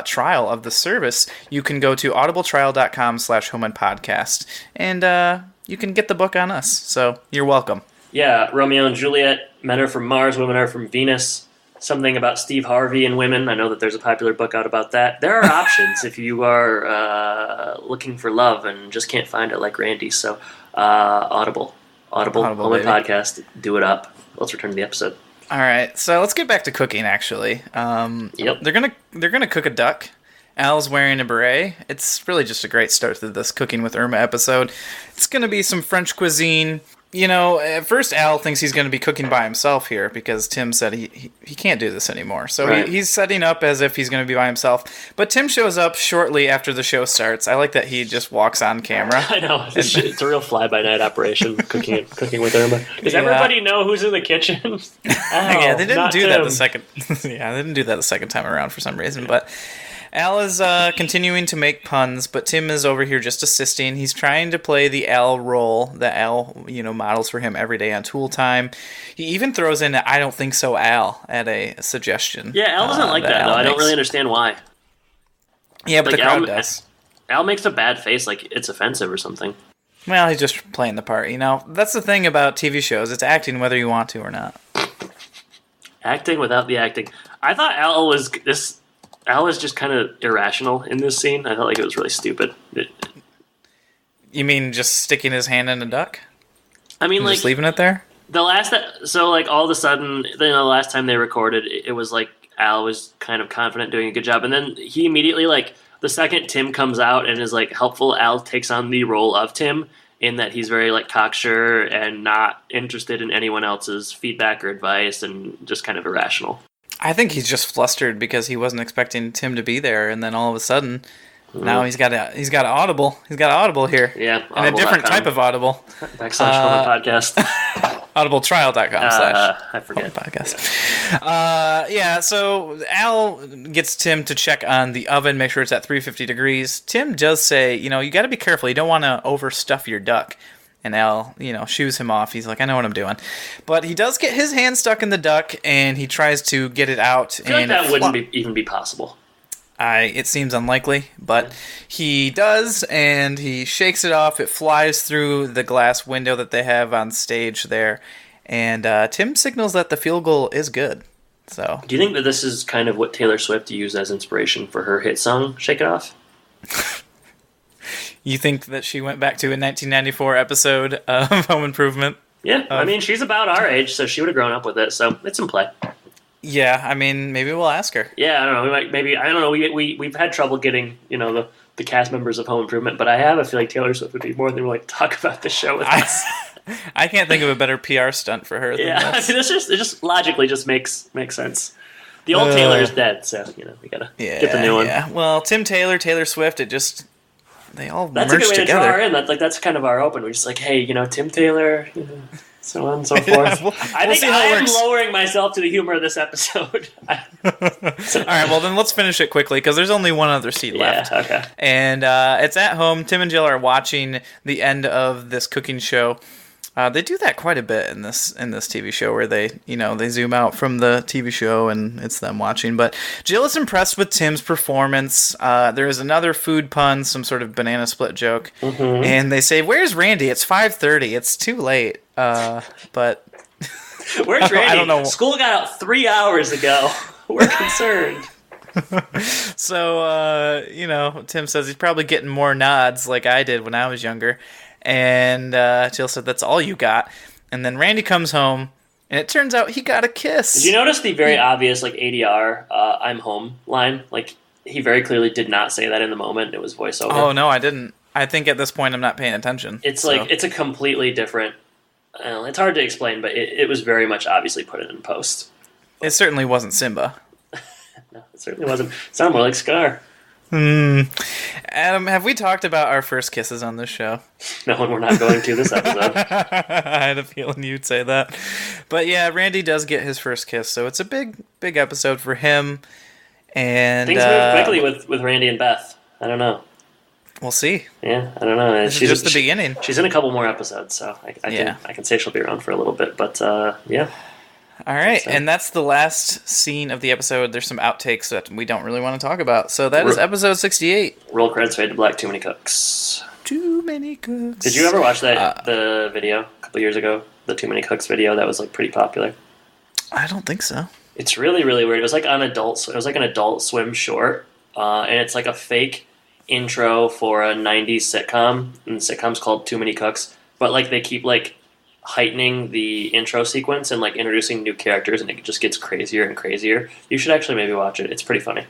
trial of the service, you can go to audibletrial.com/homeinpodcast, and you can get the book on us. So you're welcome. Yeah, Romeo and Juliet, men are from Mars, women are from Venus. Something about Steve Harvey and women. I know that there's a popular book out about that. There are options if you are looking for love and just can't find it like Randy. So Audible, Home Impodcast, do it up. Let's return to the episode. All right, so let's get back to cooking. Actually, Yep. They're gonna cook a duck. Al's wearing a beret. It's really just a great start to this Cooking with Irma episode. It's gonna be some French cuisine. You know, at first Al thinks he's going to be cooking by himself here because Tim said he can't do this anymore. So right. he's setting up as if he's going to be by himself. But Tim shows up shortly after the show starts. I like that he just walks on camera. I know. It's a real fly-by-night operation, cooking with Irma. Does everybody know who's in the kitchen? Yeah, they didn't do that the second. Yeah, they didn't do that the second time around for some reason. But Al is continuing to make puns, but Tim is over here just assisting. He's trying to play the Al role that Al, models for him every day on Tool Time. He even throws in "I don't think so, Al" at a suggestion. Yeah, Al doesn't like that though. I don't really understand why. Yeah, but the crowd does. Al makes a bad face, like it's offensive or something. Well, he's just playing the part. That's the thing about TV shows. It's acting whether you want to or not. Acting without the acting. I thought Al was just kind of irrational in this scene. I felt like it was really stupid. You mean just sticking his hand in a duck? I mean, just leaving it there? All of a sudden, the last time they recorded, it was like Al was kind of confident doing a good job. And then he immediately, the second Tim comes out and is, helpful, Al takes on the role of Tim in that he's very, cocksure and not interested in anyone else's feedback or advice and just kind of irrational. I think he's just flustered because he wasn't expecting Tim to be there, and then all of a sudden, now he's got an audible. He's got an audible here. Yeah, and a different type of audible. / Home Podcast. audibletrial.com/ I forget. Podcast. Yeah, so Al gets Tim to check on the oven, make sure it's at 350 degrees. Tim does say, you got to be careful. You don't want to overstuff your duck. And Al, shoos him off. He's like, I know what I'm doing. But he does get his hand stuck in the duck, and he tries to get it out. I feel like that wouldn't even be possible. It seems unlikely, but he does, and he shakes it off. It flies through the glass window that they have on stage there. And Tim signals that the field goal is good. So, do you think that this is kind of what Taylor Swift used as inspiration for her hit song, Shake It Off? You think that she went back to a 1994 episode of Home Improvement? Yeah, I mean, she's about our age, so she would have grown up with it, so it's in play. Yeah, I mean, maybe we'll ask her. Yeah, I don't know. I don't know. We've had trouble getting, the cast members of Home Improvement, but I have a feel like Taylor Swift would be more than willing to talk about the show with us. I can't think of a better PR stunt for her than this. I mean, it just logically just makes sense. The old Taylor is dead, so, we gotta get the new one. Yeah, well, Tim Taylor, Taylor Swift, they all that's merged a good way together. To draw her in. That's kind of our open. We're just like, hey, Tim Taylor, so on and so forth. I think I am lowering myself to the humor of this episode. All right, well then let's finish it quickly because there's only one other seat left. Yeah, okay. And it's at home. Tim and Jill are watching the end of this cooking show. They do that quite a bit in this TV show where they zoom out from the TV show and it's them watching. But Jill is impressed with Tim's performance. There is another food pun, some sort of banana split joke, and they say, "Where's Randy? It's 5:30. It's too late." But where's Randy? I don't know. School got out 3 hours ago. We're concerned. So Tim says he's probably getting more nods like I did when I was younger. And Jill said, "That's all you got." And then Randy comes home, and it turns out he got a kiss. Did you notice the very obvious, ADR, "I'm home" line? He very clearly did not say that in the moment. It was voiceover. Oh, no, I didn't. I think at this point I'm not paying attention. It's it's a completely different... it's hard to explain, but it was very much obviously put in post. It certainly wasn't Simba. No, it certainly wasn't. It sounded more like Scar. Adam, have we talked about our first kisses on this show? No, and we're not going to this episode. I had a feeling you'd say that. But yeah, Randy does get his first kiss, so it's a big episode for him. And things move quickly with Randy and Beth. I don't know. We'll see. Yeah, I don't know. This is just the beginning. She's in a couple more episodes, so I can say she'll be around for a little bit. But yeah. All right, So. and that's the last scene of the episode. There's some outtakes that we don't really want to talk about. So that is episode 68. Roll credits, fade to black, Too Many Cooks. Too Many Cooks. Did you ever watch that the video a couple years ago? The Too Many Cooks video that was like pretty popular. I don't think so. It's really, really weird. It was like an Adult Swim short, and it's like a fake intro for a 90s sitcom, and the sitcom's called Too Many Cooks, but like they keep like heightening the intro sequence and like introducing new characters, and it just gets crazier and crazier. You should actually maybe watch it. It's pretty funny.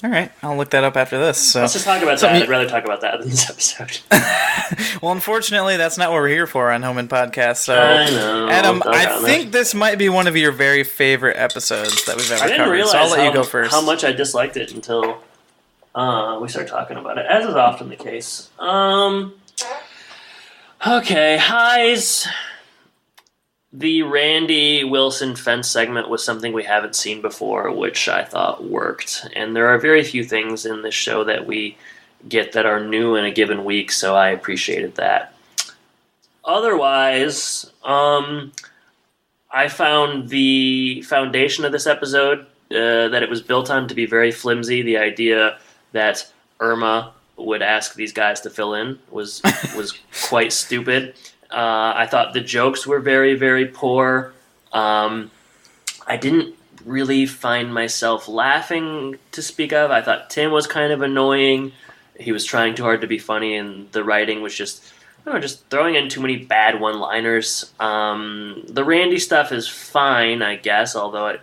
All right, I'll look that up after this. So let's just talk about that. I'd rather talk about that than this episode. Well, unfortunately, that's not what we're here for on Home Impodcast. So, I know. Adam, I think this might be one of your very favorite episodes that we've ever covered. I didn't realize so I'll let you go first. How much I disliked it until we started talking about it, as is often the case. Okay, highs. The Randy Wilson fence segment was something we haven't seen before, which I thought worked. And there are very few things in this show that we get that are new in a given week, so I appreciated that. Otherwise, I found the foundation of this episode that it was built on to be very flimsy. The idea that Irma would ask these guys to fill in was quite stupid. I thought the jokes were very, very poor. I didn't really find myself laughing to speak of. I thought Tim was kind of annoying. He was trying too hard to be funny, and the writing was just throwing in too many bad one-liners. The Randy stuff is fine, I guess, although it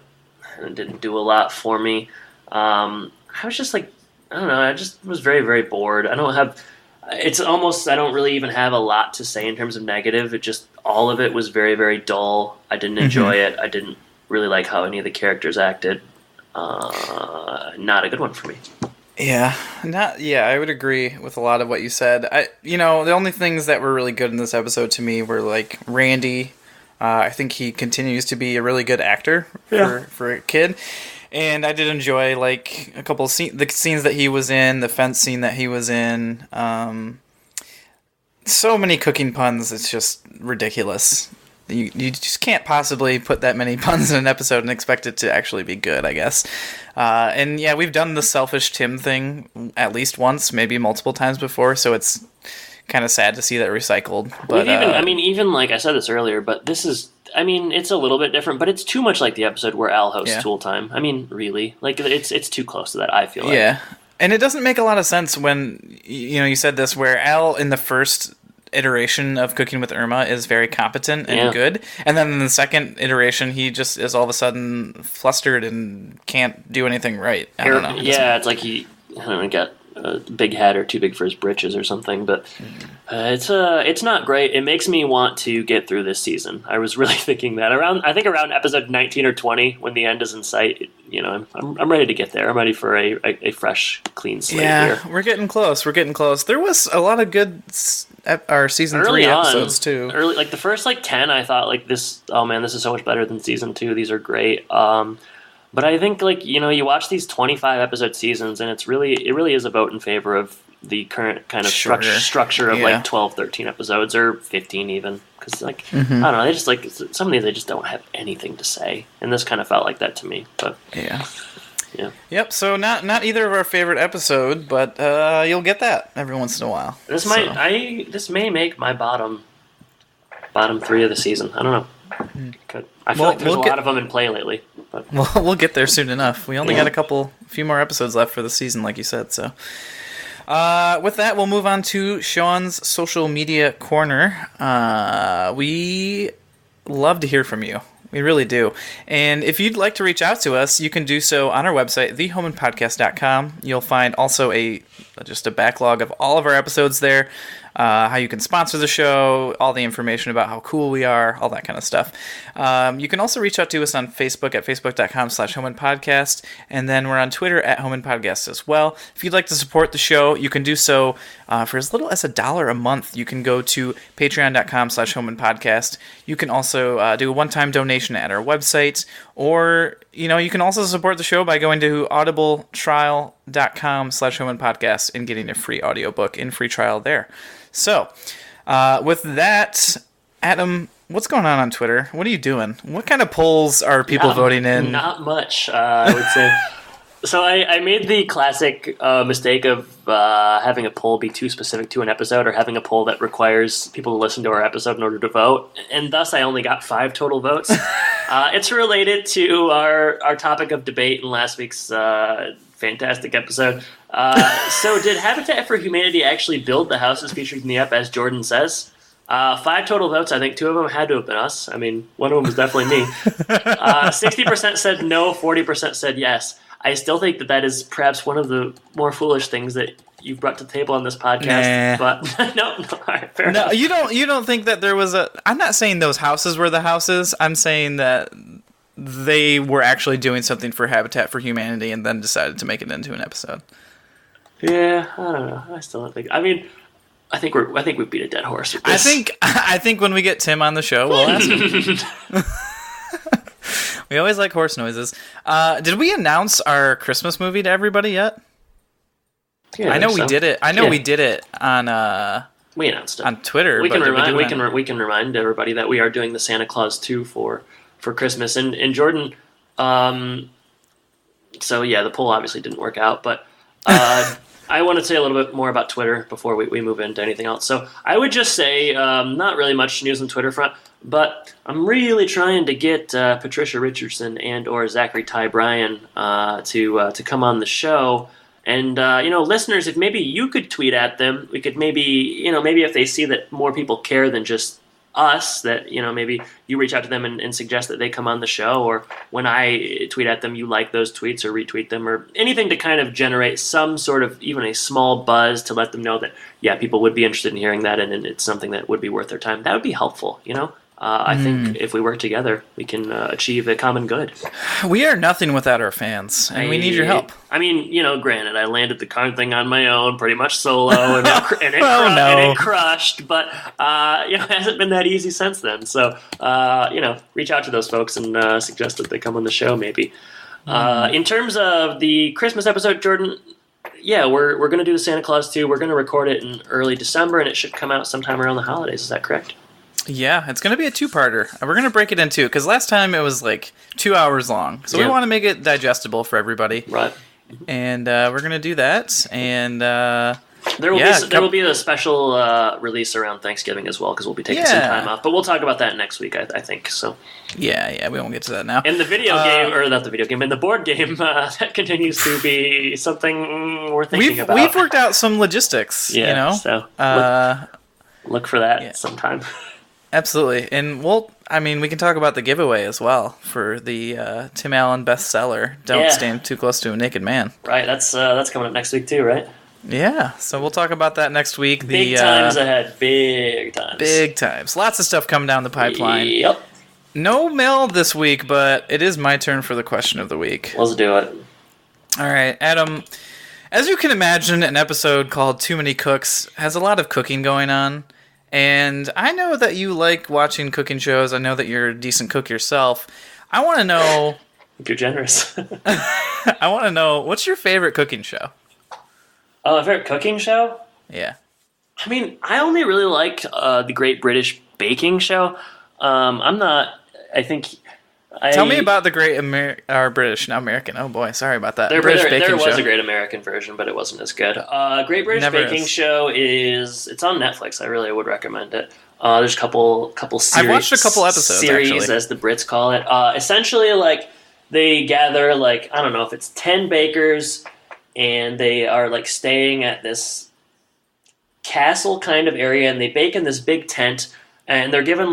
didn't do a lot for me. I was just like, I don't know, I just was very, very bored. I don't really even have a lot to say in terms of negative. All of it was very, very dull. I didn't enjoy it. I didn't really like how any of the characters acted. Not a good one for me. Yeah, I would agree with a lot of what you said. The only things that were really good in this episode to me were like Randy. I think he continues to be a really good actor for a kid. And I did enjoy like a couple of the scenes that he was in, the fence scene that he was in. So many cooking puns, it's just ridiculous. You just can't possibly put that many puns in an episode and expect it to actually be good, I guess. And yeah, we've done the selfish Tim thing at least once, maybe multiple times before, so it's kind of sad to see that recycled. But even like I said this earlier, but this is, it's a little bit different, but it's too much like the episode where Al hosts Tool Time. Really, like it's too close to that. I feel like. Yeah, and it doesn't make a lot of sense when you said this, where Al in the first iteration of Cooking with Irma is very competent and good, and then in the second iteration he just is all of a sudden flustered and can't do anything right. I don't know. Yeah, it's like he got a big hat or too big for his britches or something, but it's not great. It makes me want to get through this season. I was really thinking that around episode 19 or 20, when the end is in sight. I'm ready to get there. I'm ready for a fresh, clean slate here. We're getting close. There was a lot of good our season early 3 on, episodes too. Early, like the first 10, I thought like this. Oh man, this is so much better than season 2. These are great. But I think you watch these 25 episode seasons, and it really is a vote in favor of the current kind of structure of 12, 13 episodes, or 15 even. Because I don't know, they just some of these they just don't have anything to say, and this kind of felt like that to me. But yeah. Yep. So not either of our favorite episode, but you'll get that every once in a while. This may make my bottom 3 of the season. I don't know. Could. I feel like there's a lot of them in play lately. But. We'll get there soon enough. We only got a few more episodes left for the season, like you said. So, with that, we'll move on to Sean's social media corner. We love to hear from you. We really do. And if you'd like to reach out to us, you can do so on our website, thehomeimpodcast.com. You'll find also just a backlog of all of our episodes there, how you can sponsor the show, all the information about how cool we are, all that kind of stuff. You can also reach out to us on Facebook at facebook.com/homeimpodcast, and then we're on Twitter at homeimpodcast as well. If you'd like to support the show, you can do so for as little as $1 a month. You can go to patreon.com/homeimpodcast. You can also do a one-time donation at our website, or you can also support the show by going to audibletrial.com/homeimpodcast and getting a free audiobook and free trial there. So, with that, Adam, what's going on Twitter? What are you doing? What kind of polls are people voting in? Not much, I would say. So I made the classic mistake of having a poll be too specific to an episode, or having a poll that requires people to listen to our episode in order to vote, and thus I only got 5 total votes. It's related to our topic of debate in last week's fantastic episode. So did Habitat for Humanity actually build the houses featured in the app, as Jordan says? 5 total votes. I think 2 of them had to have been us. I mean, one of them was definitely me. 60% said no, 40% said yes. I still think that is perhaps one of the more foolish things that you've brought to the table on this podcast. But no, all right, fair enough. You don't think that there was I'm not saying those houses were the houses. I'm saying that they were actually doing something for Habitat for Humanity and then decided to make it into an episode. Yeah, I don't know. I still don't think. I mean, I think we beat a dead horse with this. I think when we get Tim on the show, we'll ask him. We always like horse noises. Did we announce our Christmas movie to everybody yet? Yeah, I know we did it. We did it on. We announced it on Twitter. We can remind everybody that we are doing the Santa Claus 2 for Christmas. And Jordan. So yeah, the poll obviously didn't work out, but I want to say a little bit more about Twitter before we move into anything else. So I would just say not really much news on Twitter front, but I'm really trying to get Patricia Richardson and or Zachary Ty Bryan to come on the show. And listeners, if maybe you could tweet at them, we could maybe if they see that more people care than just us, that maybe you reach out to them and suggest that they come on the show, or when I tweet at them, you like those tweets or retweet them, or anything to kind of generate some sort of even a small buzz to let them know that people would be interested in hearing that, and it's something that would be worth their time. That would be helpful. I think if we work together, we can achieve a common good. We are nothing without our fans, and we need your help. I mean, granted, I landed the Karn thing on my own, pretty much solo, and it crushed, but it hasn't been that easy since then. So, reach out to those folks and suggest that they come on the show, maybe. In terms of the Christmas episode, Jordan, we're going to do the Santa Claus 2. We're going to record it in early December, and it should come out sometime around the holidays. Is that correct? Yeah, it's going to be a 2-parter. We're going to break it in 2, because last time it was like 2 hours long. So we want to make it digestible for everybody. Right. And we're going to do that. And there will be a special release around Thanksgiving as well, because we'll be taking some time off. But we'll talk about that next week, I think. So. Yeah, we won't get to that now. And the video game, or not the video game, and the board game, that continues to be something we're thinking about. We've worked out some logistics, so look for that sometime. Absolutely. And we can talk about the giveaway as well for the Tim Allen bestseller, Don't Stand Too Close to a Naked Man. Right, that's coming up next week too, right? Yeah, so we'll talk about that next week. Big times ahead. Big times. Big times. Lots of stuff coming down the pipeline. Yep. No mail this week, but it is my turn for the question of the week. Let's do it. All right, Adam. As you can imagine, an episode called Too Many Cooks has a lot of cooking going on. And I know that you like watching cooking shows. I know that you're a decent cook yourself. I want to know... You're generous. I want to know, what's your favorite cooking show? Oh, my favorite cooking show? Yeah. I mean, I only really like the Great British Baking Show. I'm not... I think... Tell me about the Great British, not American. Oh boy, sorry about that. There was a Great American version, but it wasn't as good. Great British Baking Show it's on Netflix. I really would recommend it. There's a couple series. I've watched a couple episodes. Series, actually, as the Brits call it. Essentially, they gather I don't know if it's 10 bakers, and they are staying at this castle kind of area, and they bake in this big tent, and they're given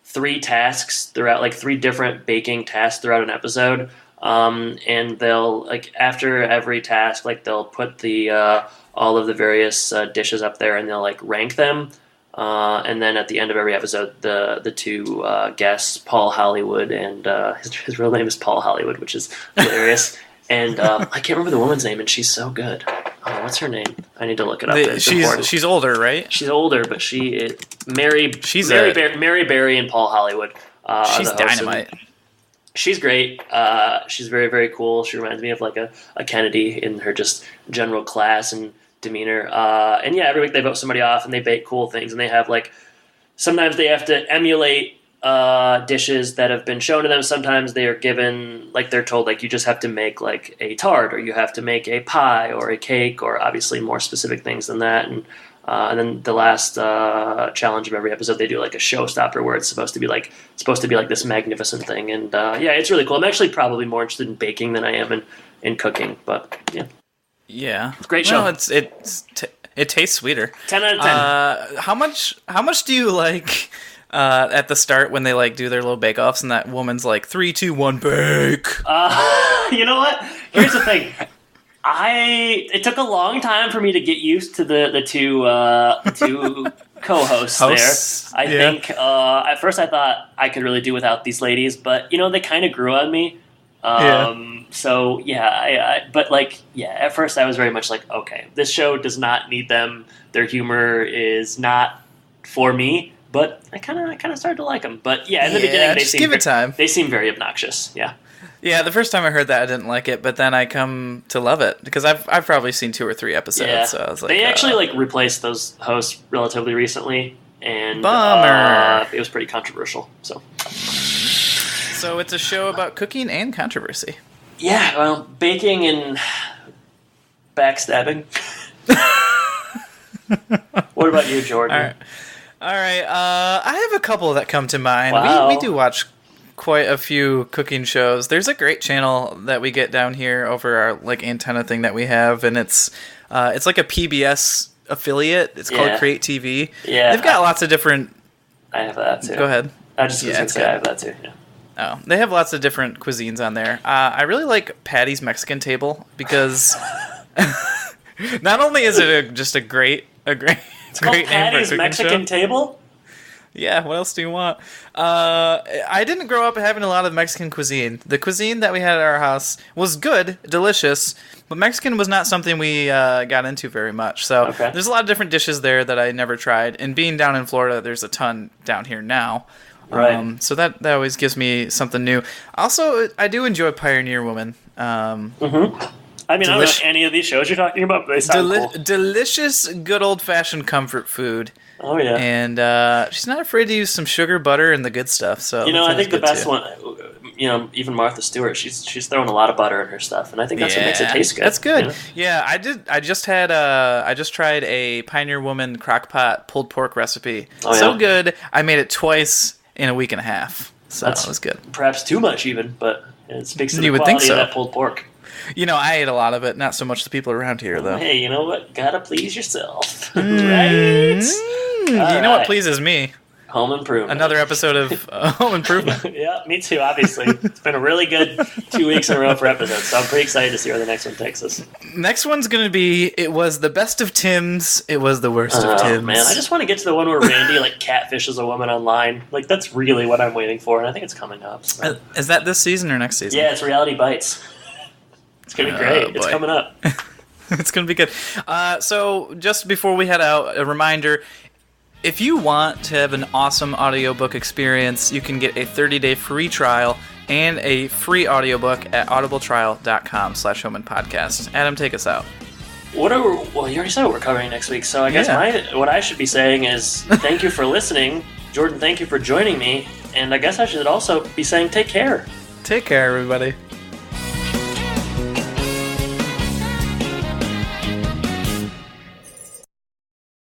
3 tasks throughout, like 3 different baking tasks throughout an episode. And they'll, like, after every task, like, they'll put the all of the various dishes up there, and they'll, like, rank them. And then at the end of every episode, the 2 guests, Paul Hollywood, and his real name is Paul Hollywood, which is hilarious. And I can't remember the woman's name, and she's so good. Oh, what's her name? I need to look it up. She's older, right? She's older, but she is Mary Berry and Paul Hollywood. She's dynamite. She's great. She's very, very cool. She reminds me of like a Kennedy in her just general class and demeanor. And yeah, every week they vote somebody off and they bake cool things, and they have like sometimes they have to emulate dishes that have been shown to them. Sometimes they are given, like they're told, like you just have to make like a tart, or you have to make a pie or a cake, or obviously more specific things than that. And then the last challenge of every episode, they do like a showstopper where it's supposed to be like this magnificent thing. And yeah, it's really cool. I'm actually probably more interested in baking than I am in cooking. But yeah, it's a great show. Well, it tastes sweeter. 10 out of 10. How much do you like? At the start when they like do their little bake-offs and that woman's like 3, 2, 1 bake. You know what? Here's the thing. It took a long time for me to get used to the two co-hosts there. I think at first I thought I could really do without these ladies, but you know they kind of grew on me. So yeah, but like at first I was very much like, okay, this show does not need them. Their humor is not for me. But I kind of started to like them. But yeah, in the beginning, give it time. They seem very obnoxious. Yeah. Yeah, the first time I heard that, I didn't like it, but then I come to love it because I've probably seen 2 or 3 episodes. Yeah. So I was like, they actually replaced those hosts relatively recently, and bummer. It was pretty controversial. So it's a show about cooking and controversy. Yeah, well, baking and backstabbing. What about you, Jordan? All right, I have a couple that come to mind. Wow. We do watch quite a few cooking shows. There's a great channel that we get down here over our like antenna thing that we have, and it's like a PBS affiliate. It's called Create TV. Yeah, they've got lots of different. I have that too. Go ahead. I just was gonna say I have that too. Yeah. Oh, they have lots of different cuisines on there. I really like Patty's Mexican Table because not only is it just a great. It's called Patty's Mexican Table? Yeah, what else do you want? I didn't grow up having a lot of Mexican cuisine. The cuisine that we had at our house was good, delicious, but Mexican was not something we got into very much. So there's a lot of different dishes there that I never tried. And being down in Florida, there's a ton down here now. Right. So that always gives me something new. Also, I do enjoy Pioneer Woman. I mean, I don't know any of these shows you're talking about, but they sound cool. Delicious, good old-fashioned comfort food. Oh, yeah. And she's not afraid to use some sugar, butter, and the good stuff. So I think the best one, even Martha Stewart, she's throwing a lot of butter in her stuff, and I think that's what makes it taste good. That's good. You know? Yeah, I just tried a Pioneer Woman crock-pot pulled pork recipe. So good, I made it twice in a week and a half. So it was good. Perhaps too much even, but it speaks to the quality of that pulled pork. I ate a lot of it, not so much the people around here, though. Hey, you know what? Gotta please yourself, right? You know what pleases me? Home Improvement. Another episode of Home Improvement. Yeah, me too, obviously. It's been a really good 2 weeks in a row for episodes, so I'm pretty excited to see where the next one takes us. Next one's going to be, it was the best of Tim's, it was the worst of Tim's. Man, I just want to get to the one where Randy, catfishes a woman online. That's really what I'm waiting for, and I think it's coming up. So. Is that this season or next season? Yeah, it's Reality Bites. It's going to be great. It's coming up. It's going to be good. So just before we head out, a reminder, if you want to have an awesome audiobook experience, you can get a 30-day free trial and a free audiobook at audibletrial.com/Home Impodcast. Adam, take us out. You already said what we're covering next week, so I guess what I should be saying is thank you for listening. Jordan, thank you for joining me. And I guess I should also be saying take care. Take care, everybody.